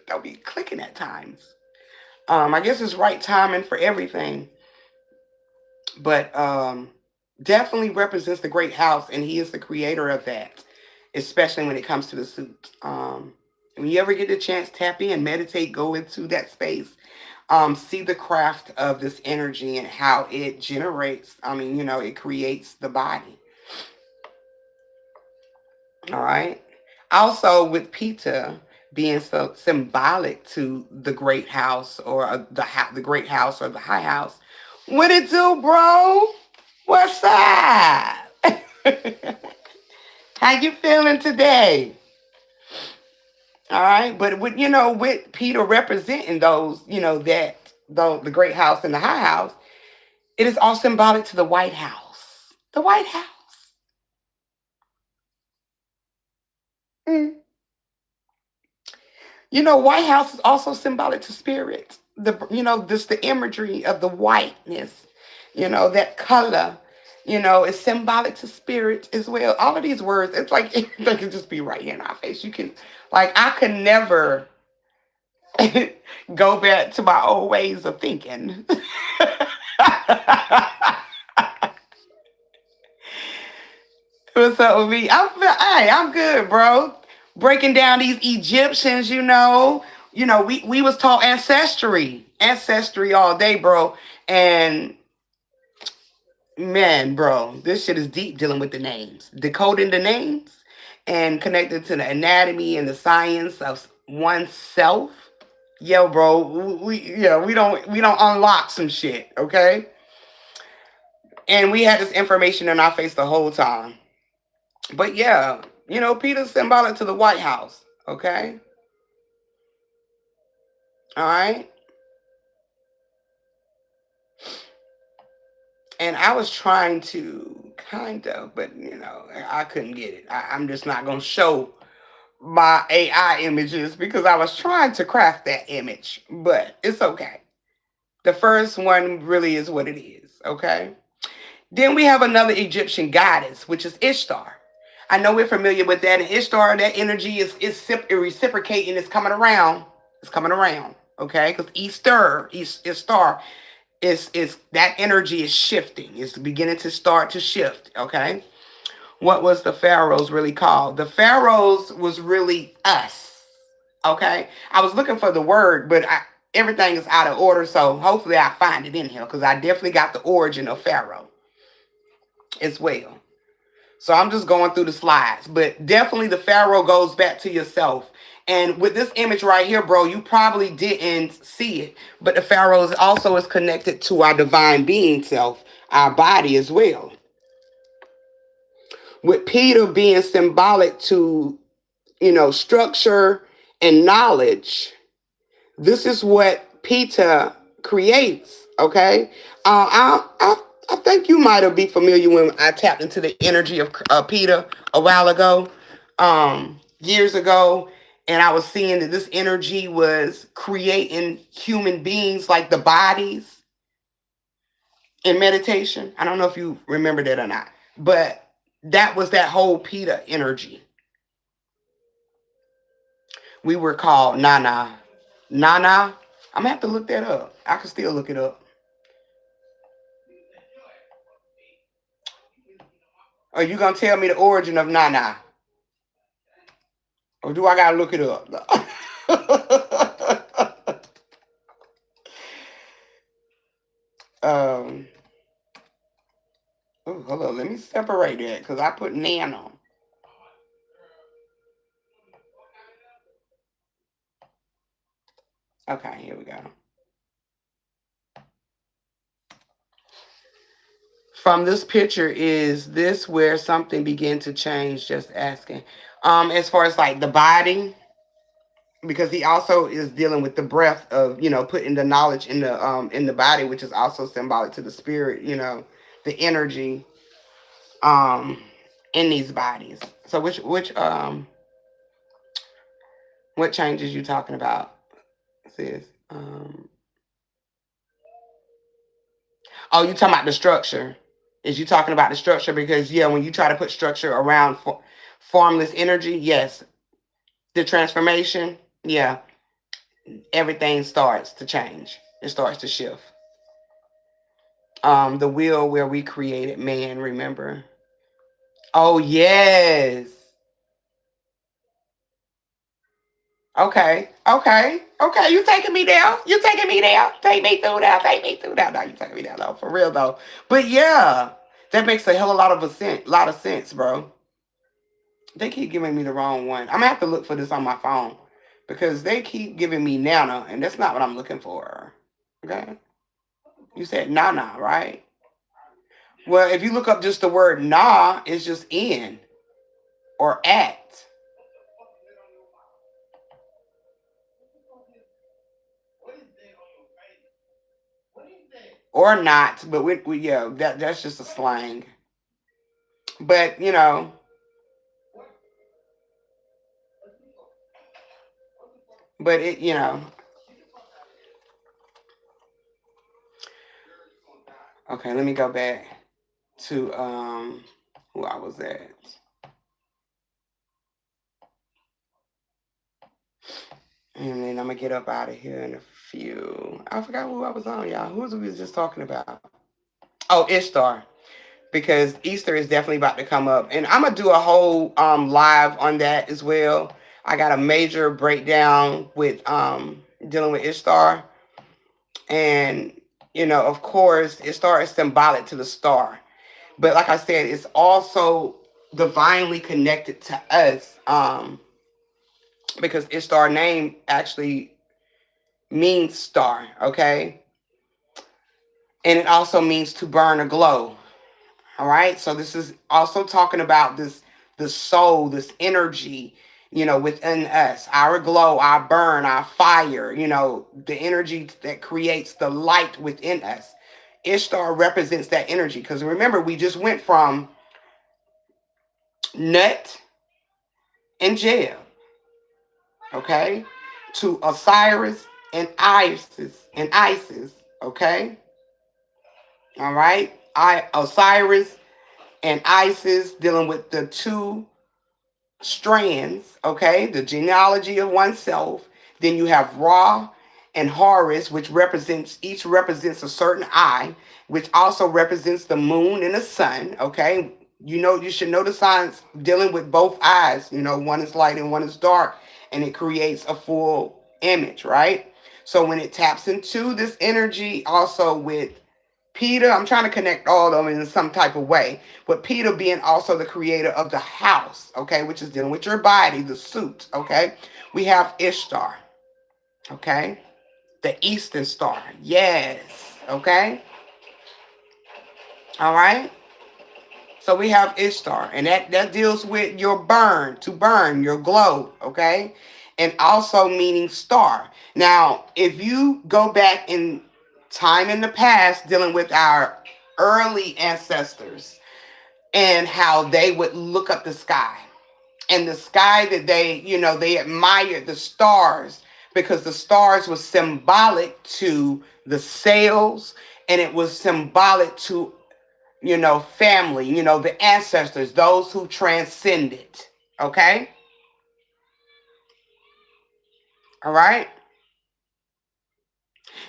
they'll be clicking at times. I guess it's right timing for everything, but definitely represents the great house, and he is the creator of that, especially when it comes to the suit. When you ever get the chance, tap in, meditate, go into that space, see the craft of this energy and how it generates. It creates the body. All right. Also, with Pita being so symbolic to the great house or the great house or the high house, what it do, bro? What's up? How you feeling today? All right, but with Peter representing those, the great house and the high house, it is all symbolic to the White House. The White House. Mm. White House is also symbolic to spirit. The imagery of the whiteness, that color, is symbolic to spirit as well. All of these words, it's like they can just be right here in our face. You can, like, I could never go back to my old ways of thinking. What's up with me? I'm good, bro. Breaking down these Egyptians, we was taught ancestry all day, bro. And man, bro, this shit is deep dealing with the names, decoding the names, and connected to the anatomy and the science of oneself. Yo, bro, we don't unlock some shit, okay? And we had this information in our face the whole time. But yeah, Peter's symbolic to the White House, okay? All right. And I was trying to kind of, but I couldn't get it. I'm just not gonna show my AI images because I was trying to craft that image, but it's okay. The first one really is what it is, okay? Then we have another Egyptian goddess, which is Ishtar. I know we're familiar with that. And Ishtar, that energy is reciprocating. It's coming around. It's coming around, okay? Because Ishtar is that energy is shifting. It's beginning to start to shift, okay? What was the pharaohs really called? The pharaohs was really us, okay? I was looking for the word, but everything is out of order, so hopefully I find it in here because I definitely got the origin of pharaoh as well. So I'm just going through the slides, but definitely the pharaoh goes back to yourself. And with this image right here, bro, you probably didn't see it, but the pharaoh also is connected to our divine being self, our body as well. With Peter being symbolic to, structure and knowledge, this is what Peter creates. Okay, I think you might have been familiar when I tapped into the energy of Peter a while ago, years ago, and I was seeing that this energy was creating human beings like the bodies in meditation. I don't know if you remember that or not, but that was that whole Peter energy. We were called Nana. Nana. I'm gonna have to look that up. I can still look it up. Are you gonna tell me the origin of Nana? Or do I gotta look it up? um oh, hold on, let me separate that because I put Nana. Okay, here we go. From this picture, is this where something began to change? Just asking. As far as like the body, because he also is dealing with the breath of, putting the knowledge in the body, which is also symbolic to the spirit, the energy um in these bodies. So which what changes you talking about, sis? Oh, you talking about the structure. Is you talking about the structure? Because yeah, when you try to put structure around formless energy, yes, the transformation, yeah, everything starts to change. It starts to shift. The wheel where we created man, remember? Oh yes. Okay. You taking me down? You taking me down? Take me through that. Take me through that. No, you taking me down though, for real though. But yeah, that makes a hell of a lot of sense, bro. They keep giving me the wrong one. I'm gonna have to look for this on my phone because they keep giving me Nana, and that's not what I'm looking for. Okay, you said Nana, right? Well, if you look up just the word na, it's just in or at or not. But we yeah, that's just a slang. But but it. Okay, let me go back to who I was at. And then I'm gonna get up out of here in a few. I forgot who I was on, y'all. Who was we was just talking about? Oh, Ishtar. Because Easter is definitely about to come up. And I'm gonna do a whole live on that as well. I got a major breakdown with dealing with Ishtar. And of course, Ishtar is symbolic to the star. But like I said, it's also divinely connected to us. Because Ishtar name actually means star, okay? And it also means to burn or glow. All right. So this is also talking about the soul, this energy, within us, our glow, our burn, our fire, the energy that creates the light within us. Ishtar represents that energy. Because remember, we just went from Nut and Jeb, okay, to Osiris and Isis, okay? All right. Osiris and Isis dealing with the two strands, okay, the genealogy of oneself. Then you have Ra and Horus, which each represents a certain eye, which also represents the moon and the sun, okay. You should know the signs dealing with both eyes. One is light and one is dark, and it creates a full image, right? So when it taps into this energy also with Peter, I'm trying to connect all of them in some type of way. But Peter being also the creator of the house, okay, which is dealing with your body, the suit, okay. We have Ishtar, okay, the Eastern Star, yes, okay, all right. So we have Ishtar, and that deals with your to burn, your glow, okay, and also meaning star. Now, if you go back in time in the past, dealing with our early ancestors and how they would look up the sky. And the sky that they admired the stars because the stars was symbolic to the sails, and it was symbolic to, family, the ancestors, those who transcended. Okay? All right?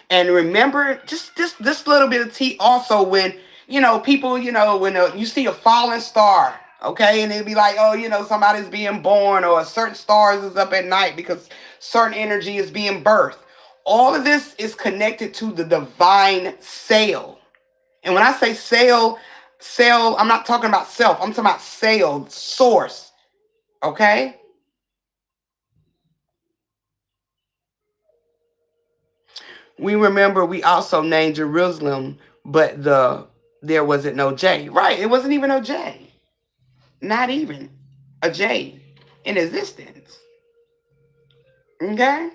And remember, just this little bit of tea also when, people, when you see a falling star, okay, and it'd be like, oh, somebody's being born or a certain stars is up at night because certain energy is being birthed. All of this is connected to the divine sail. And when I say sail, I'm not talking about self. I'm talking about sail, source, okay? We remember we also named Jerusalem, but there wasn't no J. Right, it wasn't even no J. Not even a J in existence. Okay?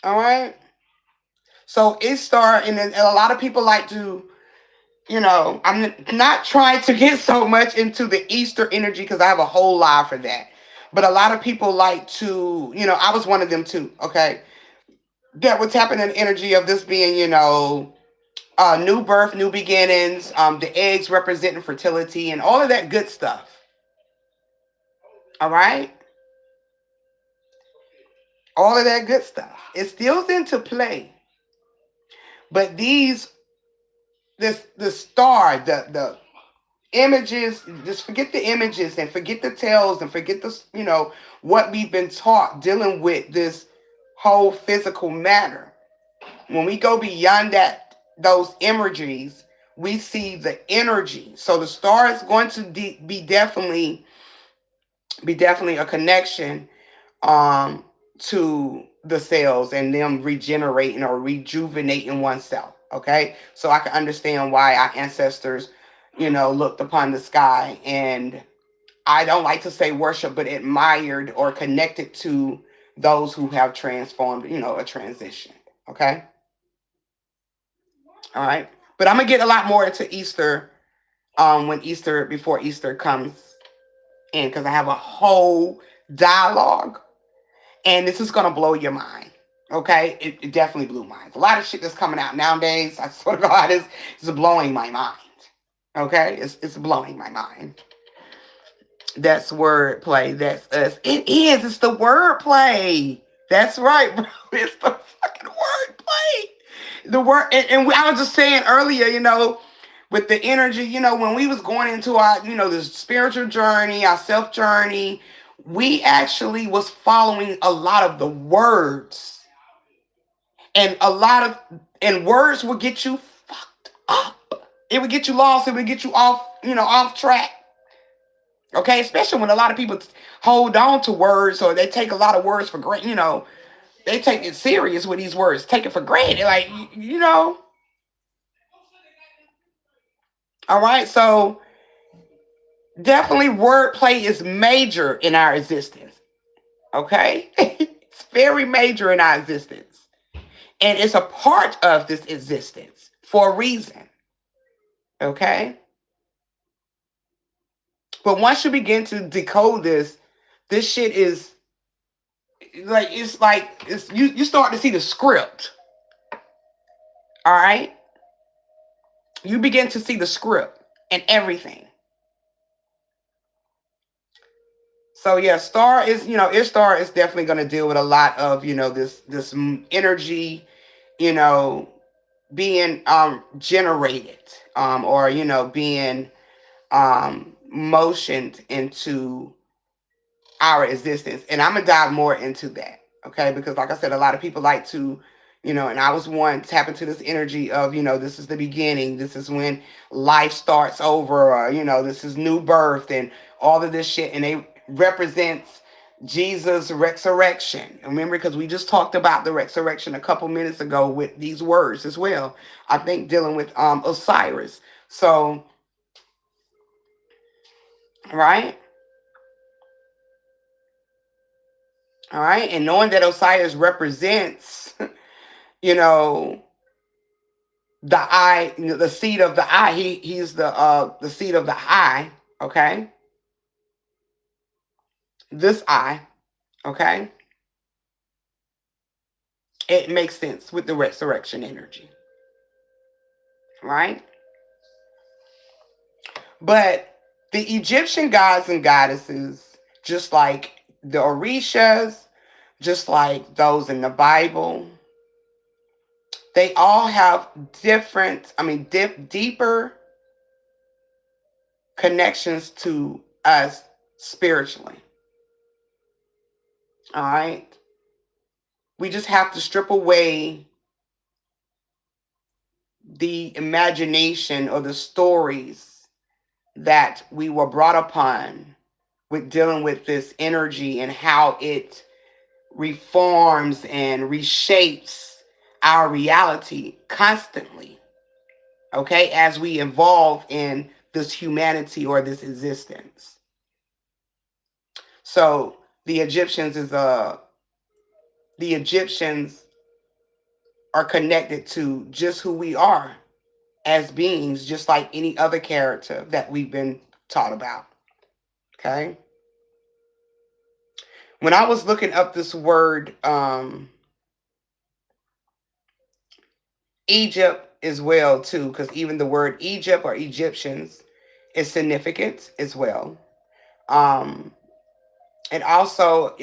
All right? So Ishtar, and a lot of people like to, I'm not trying to get so much into the Easter energy because I have a whole lie for that. But a lot of people like to, I was one of them too, okay? That would tap into the energy of this being, new birth, new beginnings, the eggs representing fertility and all of that good stuff. All right? All of that good stuff. It still's into play. But the star, the images, just forget the images and forget the tales and forget what we've been taught dealing with this whole physical matter. When we go beyond those imageries, we see the energy. So the star is going to be definitely a connection to the cells and them regenerating or rejuvenating oneself. Okay, so I can understand why our ancestors, looked upon the sky, and I don't like to say worship, but admired or connected to those who have transformed, a transition. Okay. All right. But I'm gonna get a lot more into Easter before Easter comes in, because I have a whole dialogue, and this is gonna blow your mind. Okay, it definitely blew mine. A lot of shit that's coming out nowadays, I swear to God, is blowing my mind. Okay, it's blowing my mind. That's wordplay. That's us. It is. It's the wordplay. That's right, bro. It's the fucking wordplay. The word, and I was just saying earlier, with the energy, when we was going into our, this spiritual journey, our self journey, we actually was following a lot of the words, and words would get you fucked up. It would get you lost. It would get you off track. Okay, especially when a lot of people hold on to words, or they take a lot of words for granted. They take it serious with these words, take it for granted, like All right, so definitely wordplay is major in our existence. Okay, it's very major in our existence, and it's a part of this existence for a reason. Okay, but once you begin to decode this shit is it's you start to see the script. All right, you begin to see the script and everything. So yeah, Star is, Ishtar is definitely going to deal with a lot of, this energy, you know, being generated, or being motioned into our existence. And I'm gonna dive more into that, okay? Because like I said, a lot of people like to, and I was one, tap into this energy of, this is the beginning, this is when life starts over, or this is new birth and all of this shit, and they represents Jesus' resurrection. Remember, because we just talked about the resurrection a couple minutes ago with these words as well. I think dealing with Osiris. So, right? All right, and knowing that Osiris represents, you know, the eye, the seed of the eye. He's the seed of the eye. Okay, this eye. Okay, it makes sense with the resurrection energy, right? But the Egyptian gods and goddesses, just like the Orishas, just like those in the Bible, they all have different, deeper connections to us spiritually. All right. We just have to strip away the imagination or the stories that we were brought upon with dealing with this energy and how it reforms and reshapes our reality constantly. Okay, as we evolve in this humanity or this existence. So the Egyptians are connected to just who we are as beings, just like any other character that we've been taught about. Okay. When I was looking up this word, Egypt as well too, because even the word Egypt or Egyptians is significant as well. Um, and also,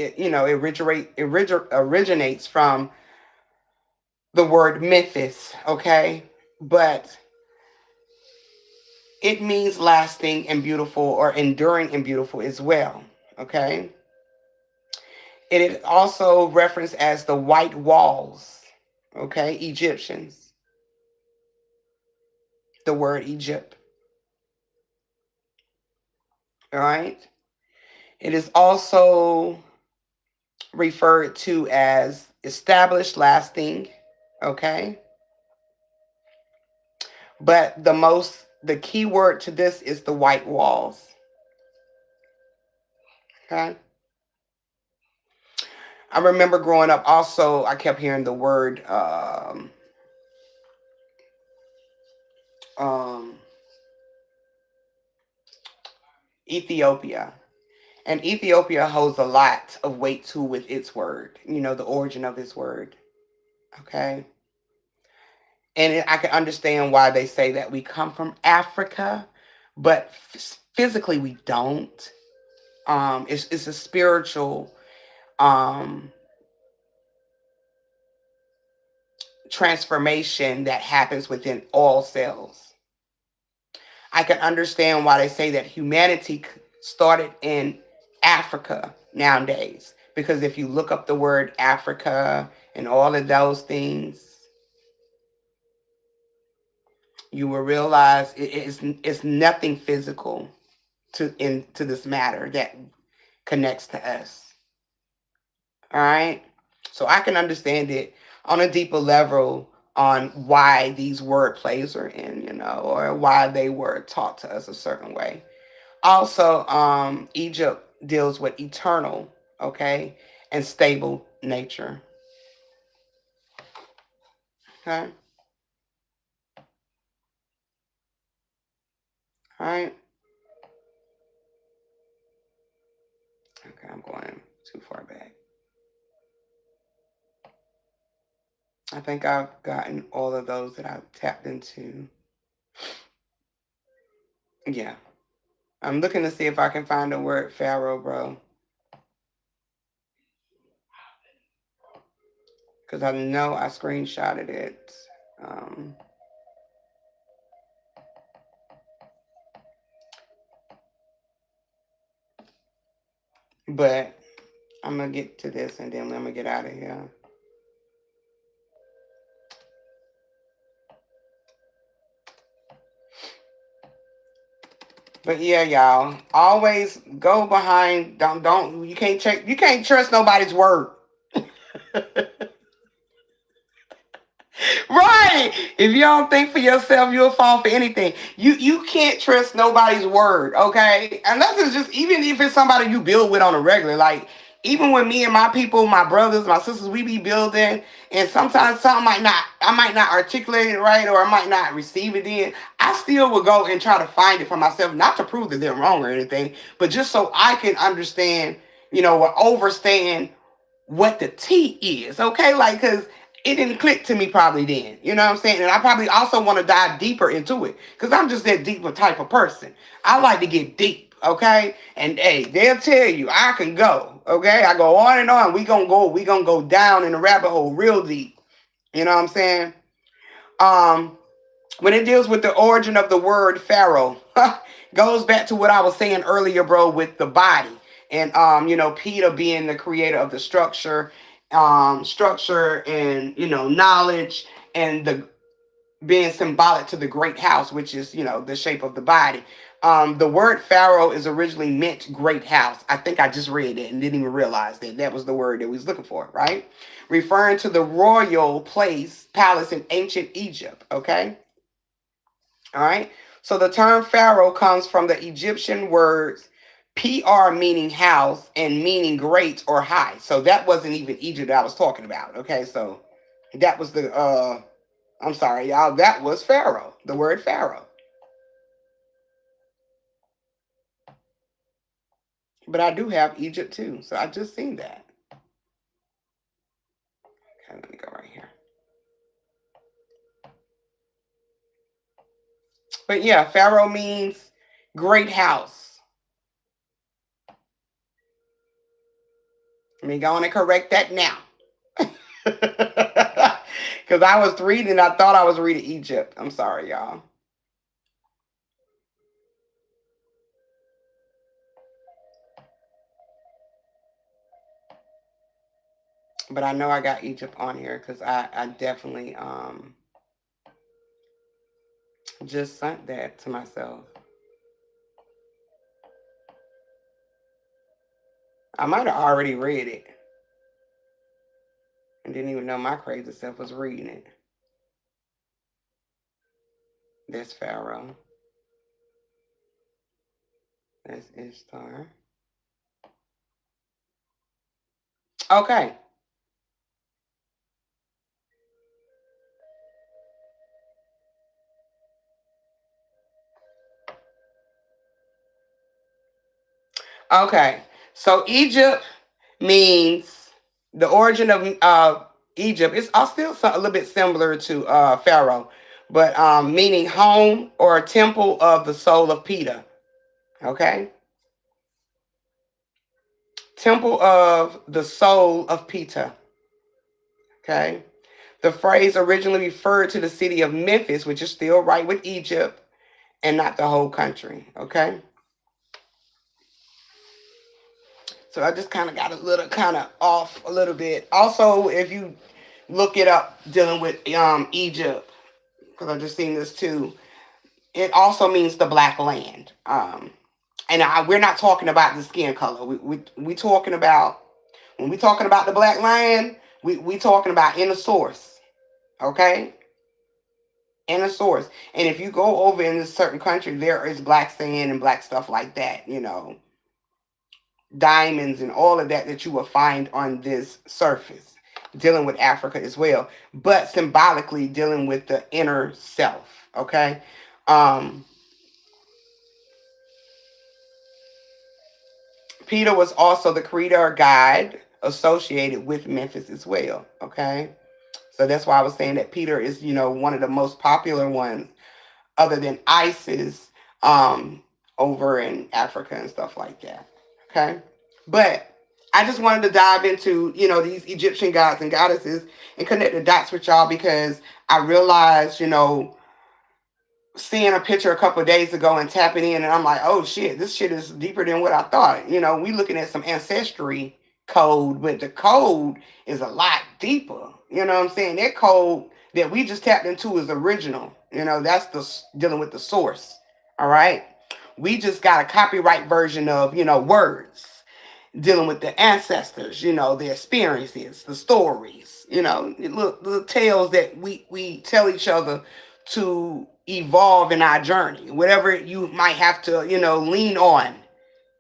originates from the word Memphis. Okay, but it means lasting and beautiful or enduring and beautiful as well. Okay. It is also referenced as the white walls. Okay. Egyptians. The word Egypt. All right. It is also referred to as established, lasting. Okay. But the key word to this is the white walls. Okay. I remember growing up also, I kept hearing the word um, Ethiopia. And Ethiopia holds a lot of weight too with its word, the origin of its word. Okay. And I can understand why they say that we come from Africa, but physically we don't. It's a spiritual um, transformation that happens within all cells. I can understand why they say that humanity started in Africa nowadays. Because if you look up the word Africa and all of those things, you will realize it's nothing physical to this matter that connects to us. All right. So I can understand it on a deeper level on why these word plays are in, or why they were taught to us a certain way. Also, Egypt deals with eternal, okay, and stable nature. Okay. All right. Okay, I'm going too far back. I think I've gotten all of those that I've tapped into. Yeah. I'm looking to see if I can find the word Pharaoh, bro. Because I know I screenshotted it. But I'm going to get to this and then I'm going to get out of here. But yeah, y'all, always go behind. You can't trust nobody's word. Right. If you don't think for yourself, you'll fall for anything. You can't trust nobody's word, okay? Unless it's just, even if it's somebody you build with on a regular, like even when me and my people, my brothers, my sisters, we be building, and sometimes I might not articulate it right, or I might not receive it in. I still will go and try to find it for myself, not to prove that they're wrong or anything, but just so I can understand, or understand what the T is, okay? Like, because it didn't click to me probably then, you know what I'm saying? And I probably also want to dive deeper into it because I'm just that deeper type of person. I like to get deep, okay? And hey, they'll tell you I can go, okay? I go on and on. We gonna go down in the rabbit hole real deep. You know what I'm saying? Um, when it deals with the origin of the word pharaoh, goes back to what I was saying earlier, bro, with the body. And Peter being the creator of the structure and knowledge, and the being symbolic to the great house, which is the shape of the body. The word pharaoh is originally meant great house. I think I just read it and didn't even realize that that was the word that we was looking for, right? Referring to the royal palace in ancient Egypt. Okay. All right. So the term pharaoh comes from the Egyptian words PR, meaning house, and meaning great or high. So that wasn't even Egypt I was talking about. Okay. So that was I'm sorry, y'all. That was Pharaoh, the word Pharaoh. But I do have Egypt too. So I just seen that. Okay, let me go right here. But yeah, Pharaoh means great house. Let me go on and correct that now. Because I was reading, I thought I was reading Egypt. I'm sorry, y'all. But I know I got Egypt on here because I definitely just sent that to myself. I might have already read it and didn't even know my crazy self was reading it. That's Pharaoh. That's Ishtar. Okay. Okay. So Egypt means the origin of Egypt. It's still a little bit similar to Pharaoh, but meaning home or temple of the soul of Peter. Okay. Temple of the soul of Peter. Okay. The phrase originally referred to the city of Memphis, which is still right with Egypt, and not the whole country. Okay. So I just kind of got a little kind of off a little bit. Also, if you look it up dealing with Egypt, because I just seen this too, it also means the black land. We're not talking about the skin color. We talking about, when we talking about the black land, we talking about inner source. Okay? Inner source. And if you go over in a certain country, there is black sand and black stuff like that, diamonds and all of that you will find on this surface, dealing with Africa as well, but symbolically dealing with the inner self. Okay. Peter was also the creator or guide associated with Memphis as well. Okay. So that's why I was saying that Peter is, one of the most popular ones other than Isis, over in Africa and stuff like that. Okay. But I just wanted to dive into, these Egyptian gods and goddesses and connect the dots with y'all because I realized, seeing a picture a couple of days ago and tapping in, and I'm like, oh shit, this shit is deeper than what I thought. We looking at some ancestry code, but the code is a lot deeper. You know what I'm saying? That code that we just tapped into is original. That's dealing with the source. All right. We just got a copyright version of, words dealing with the ancestors, the experiences, the stories, little tales that we tell each other to evolve in our journey, whatever you might have to, lean on,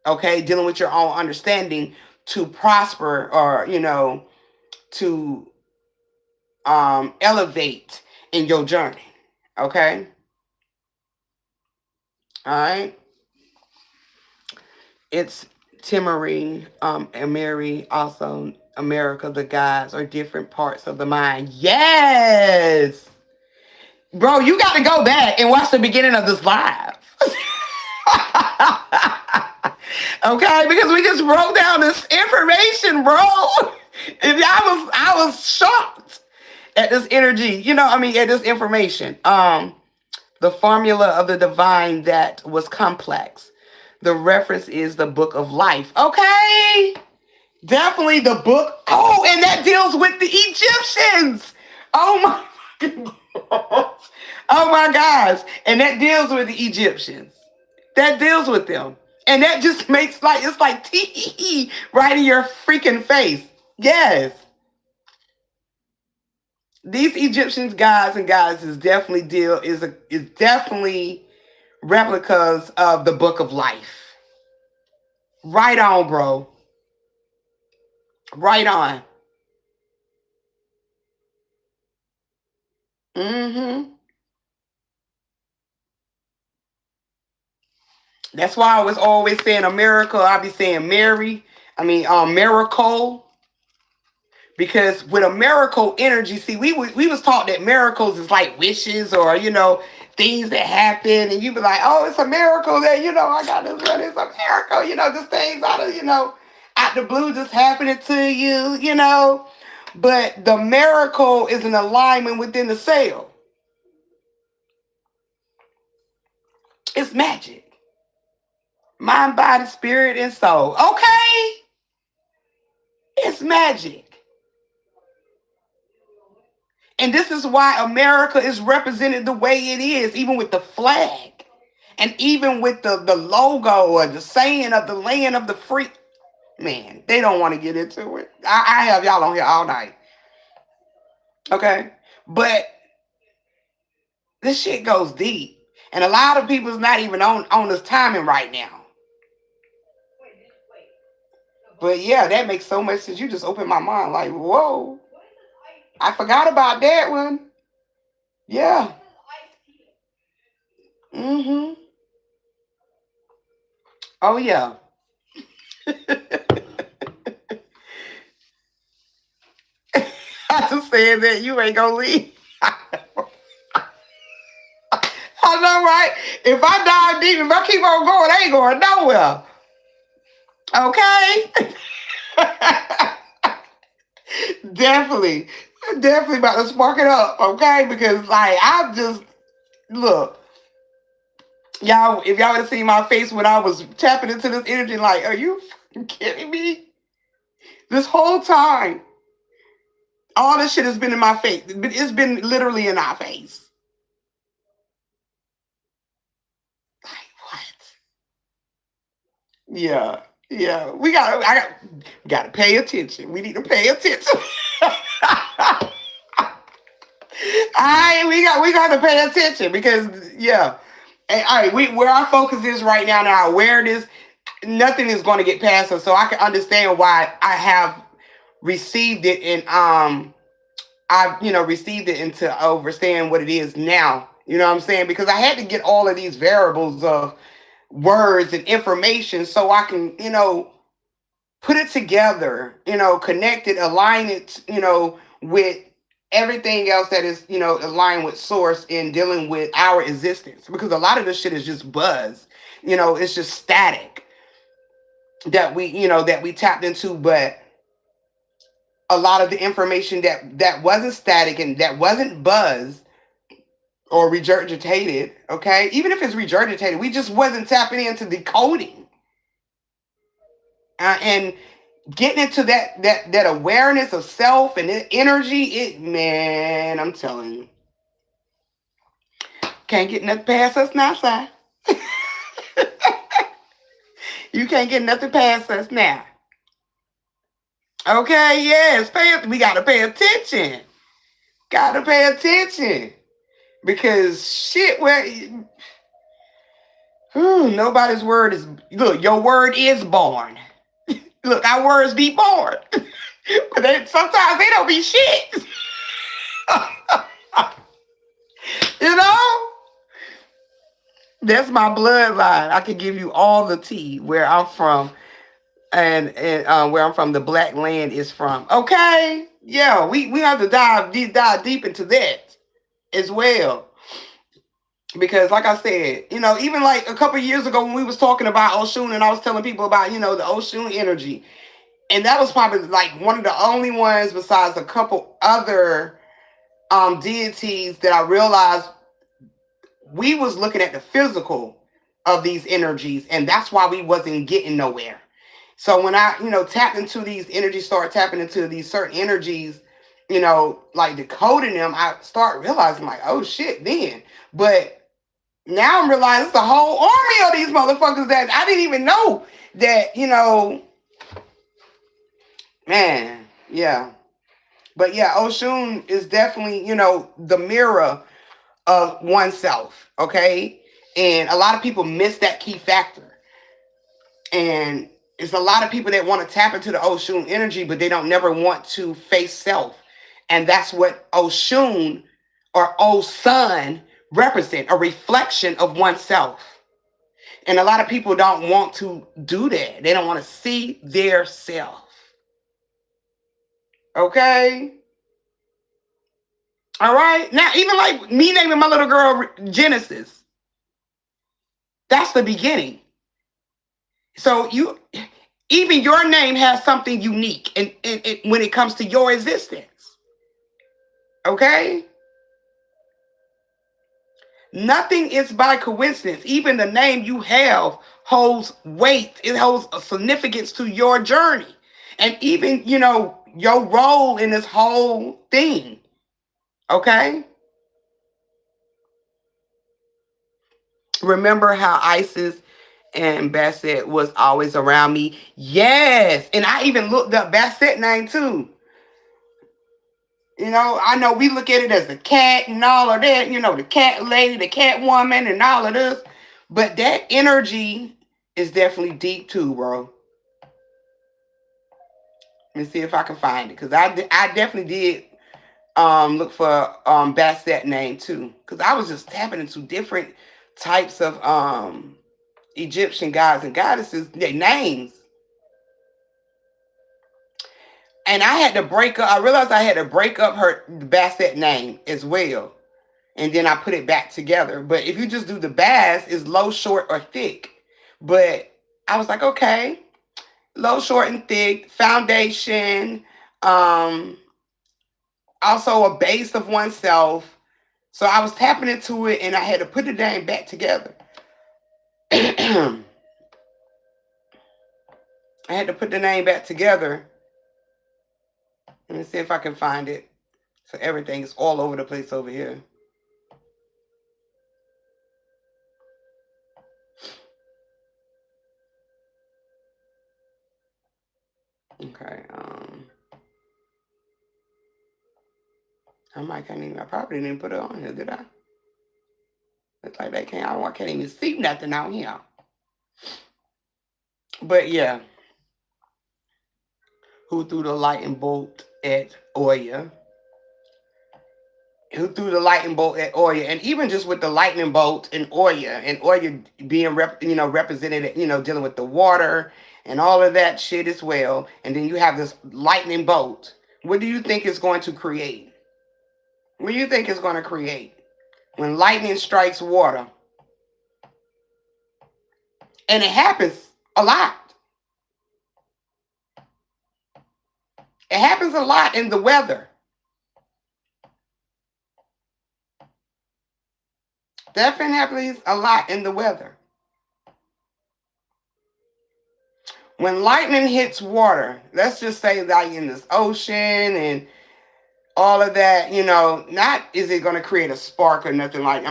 okay, dealing with your own understanding to prosper, or to elevate in your journey. Okay? All right? It's Timmery, and Mary, also America, the gods are different parts of the mind. Yes! Bro, you got to go back and watch the beginning of this live. Okay, because we just broke down this information, bro. And I was shocked at this energy. At this information. The formula of the divine that was complex. The reference is the book of life. Okay. Definitely the book. Oh, and that deals with the Egyptians. Oh my Oh my gosh. And that deals with the Egyptians. That deals with them. And that just makes it's like tee right in your freaking face. Yes. These Egyptians, gods and goddesses definitely is definitely replicas of the book of life. Right on, bro. Right on. Mm-hmm. That's why I was always saying a miracle. I'll be saying Mary. Miracle. Because with a miracle energy, see, we was taught that miracles is like wishes, or things that happen, and you be like, oh, it's a miracle that I got this, but it's a miracle, just things out the blue just happening to you. But the miracle is an alignment within the cell. It's magic. Mind, body, spirit, and soul. Okay? It's magic. And this is why America is represented the way it is, even with the flag. And even with the logo or the saying of the land of the free. Man, they don't want to get into it. I have y'all on here all night. Okay? But this shit goes deep. And a lot of people's not even on this timing right now. But yeah, that makes so much sense. You just opened my mind like, whoa. I forgot about that one. Yeah. Mm-hmm. Oh yeah. I just said that you ain't gonna leave. I know, right? If I dive deep, if I keep on going, I ain't going nowhere. Okay? Definitely. Definitely about to spark it up, okay? Because I'm just look. Y'all, if y'all would have seen my face when I was tapping into this energy, are you fucking kidding me? This whole time, all this shit has been in my face. It's been literally in our face. What? Yeah. Yeah. We gotta pay attention. We need to pay attention. We got to pay attention because yeah. And, all right, where our focus is right now, and our awareness, nothing is going to get past us. So I can understand why I have received it, and I've received it into understanding what it is now. You know what I'm saying? Because I had to get all of these variables of words and information so I can put it together, connect it, align it, with everything else that is, aligned with source in dealing with our existence. Because a lot of this shit is just buzz. It's just static that we tapped into, but a lot of the information that wasn't static and that wasn't buzzed or regurgitated, okay? Even if it's regurgitated, we just wasn't tapping into decoding. And getting into that awareness of self and energy, man, I'm telling you, can't get nothing past us now, sir. You can't get nothing past us now. Okay, yes, we gotta pay attention. Gotta pay attention. Because shit, nobody's word is, look, your word is born. Look, our words be born. But sometimes they don't be shit. You know? That's my bloodline. I could give you all the tea where I'm from and where I'm from, the black land is from. Okay? Yeah, we have to dive deep into that as well. Because like I said, even like a couple years ago when we was talking about Oshun and I was telling people about, the Oshun energy. And that was probably like one of the only ones besides a couple other deities that I realized we was looking at the physical of these energies, and that's why we wasn't getting nowhere. So when I, tapped into these energies, started tapping into these certain energies, like decoding them, I start realizing like, oh shit, then. But now I'm realizing it's a whole army of these motherfuckers that I didn't even know that, man, yeah. But yeah, Oshun is definitely, the mirror of oneself, okay? And a lot of people miss that key factor. And it's a lot of people that want to tap into the Oshun energy, but they don't never want to face self. And that's what Oshun or Osun represent, a reflection of oneself. And a lot of people don't want to do that. They don't want to see their self. Okay? All right? Now, even like me naming my little girl Genesis, that's the beginning. So even your name has something unique and when it comes to your existence. Okay? Nothing is by coincidence. Even the name you have holds weight. It holds a significance to your journey. And even, your role in this whole thing. Okay? Remember how Isis and Bastet was always around me? Yes. And I even looked up Bastet name too. I know we look at it as the cat and all of that, the cat lady, the cat woman and all of this. But that energy is definitely deep too, bro. Let me see if I can find it. Because I definitely did look for Bastet name too. Because I was just tapping into different types of Egyptian gods and goddesses, their names. And I had to I realized I had to break up her Bastet name as well. And then I put it back together. But if you just do the Bass, it's low, short, or thick. But I was like, okay, low, short, and thick, foundation, also a base of oneself. So I was tapping into it and I had to put the name back together. I had to put the name back together. Let me see if I can find it. So everything is all over the place over here. Okay. I probably didn't put it on here, did I? Looks like I can't even see nothing out here. But yeah. Who threw the lightning bolt at Oya? Who threw the lightning bolt at Oya? And even just with the lightning bolt and Oya being represented, dealing with the water and all of that shit as well. And then you have this lightning bolt. What do you think it's going to create? What do you think it's going to create when lightning strikes water? And it happens a lot. It happens a lot in the weather. Definitely happens a lot in the weather. When lightning hits water, let's just say like in this ocean and all of that, not is it going to create a spark or nothing not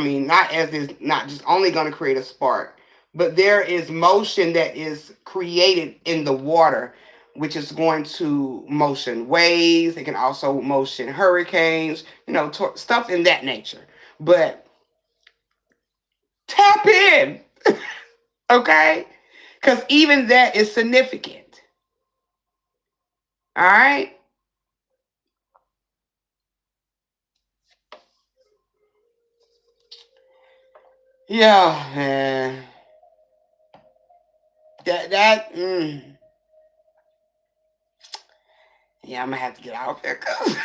just only going to create a spark, but there is motion that is created in the water, which is going to motion waves. It can also motion hurricanes, stuff in that nature. But tap in, okay? Because even that is significant. All right. Yeah, man. Yeah, I'm gonna have to get out there because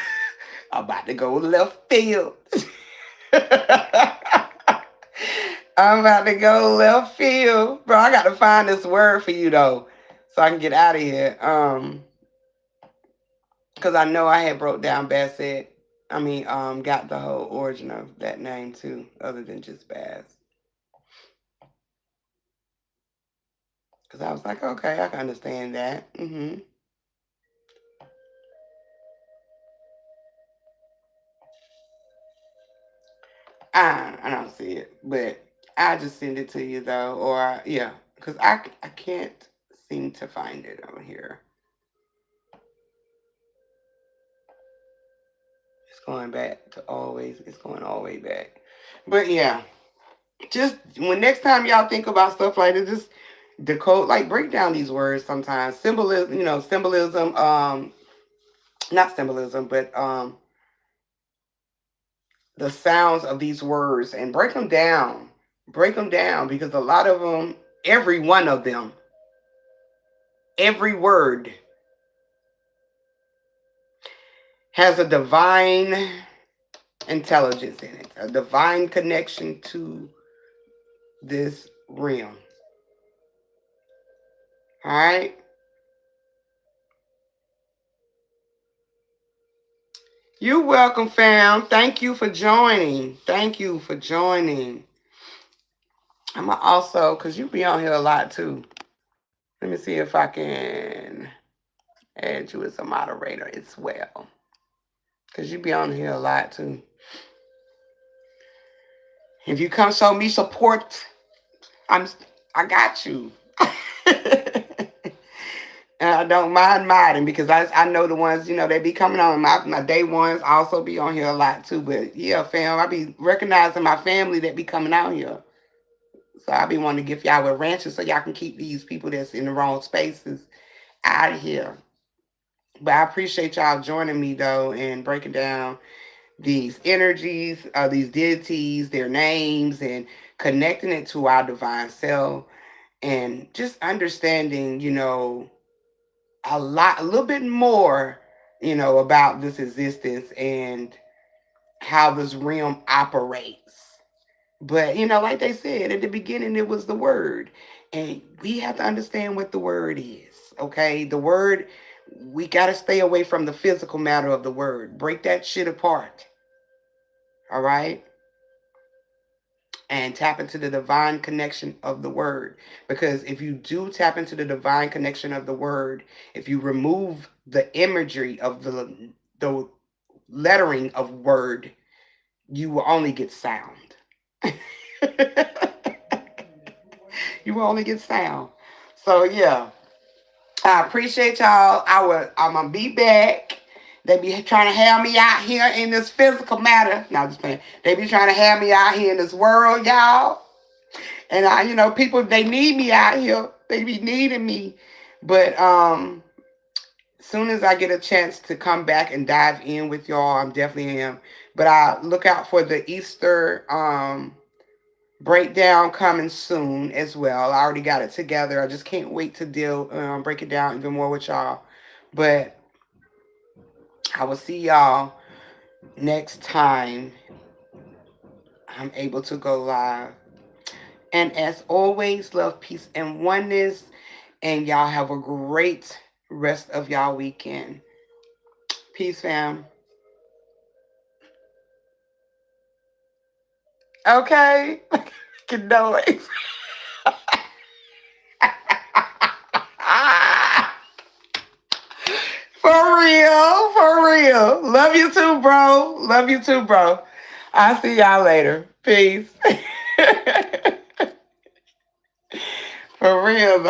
I'm about to go left field. I'm about to go left field, bro. I gotta find this word for you though, so I can get out of here. Because I know I had broke down Bassett. Got the whole origin of that name too, other than just Bass. Because I was like, okay, I can understand that. I don't see it, but I just send it to you though, or yeah, because I can't seem to find it on here. It's going back to always. It's going all the way back. But yeah, just when next time y'all think about stuff like this, just decode, like break down these words sometimes. Symbolism, symbolism. Not symbolism, but the sounds of these words and break them down. Break them down because a lot of them, every one of them, every word has a divine intelligence in it, a divine connection to this realm. All right. You're welcome, fam. Thank you for joining. Thank you for joining. I'm also, because you be on here a lot too. Let me see if I can add you as a moderator as well. Because you be on here a lot too. If you come show me support, I got you. And I don't mind modding because I know the ones, they be coming on. My day ones also be on here a lot too. But yeah, fam, I be recognizing my family that be coming out here. So I be wanting to give y'all a rancher so y'all can keep these people that's in the wrong spaces out of here. But I appreciate y'all joining me though and breaking down these energies, these deities, their names, and connecting it to our divine self and just understanding, a little bit more, about this existence and how this realm operates. But, like they said at the beginning, it was the word. And we have to understand what the word is, okay? The word, we got to stay away from the physical matter of the word. Break that shit apart, all right? And tap into the divine connection of the word. Because if you do tap into the divine connection of the word, if you remove the imagery of the lettering of word, you will only get sound. You will only get sound. So yeah, I appreciate y'all. I'm gonna be back. They be trying to have me out here in this physical matter. No, just playing. They be trying to have me out here in this world, y'all. And people, they need me out here. They be needing me. But soon as I get a chance to come back and dive in with y'all, I'm definitely am. But I look out for the Easter breakdown coming soon as well. I already got it together. I just can't wait to break it down even more with y'all. But I will see y'all next time I'm able to go live. And as always, love, peace, and oneness. And y'all have a great rest of y'all weekend. Peace, fam. Okay? Good noise. For real. For real. Love you too, bro. Love you too, bro. I'll see y'all later. Peace. For real, though.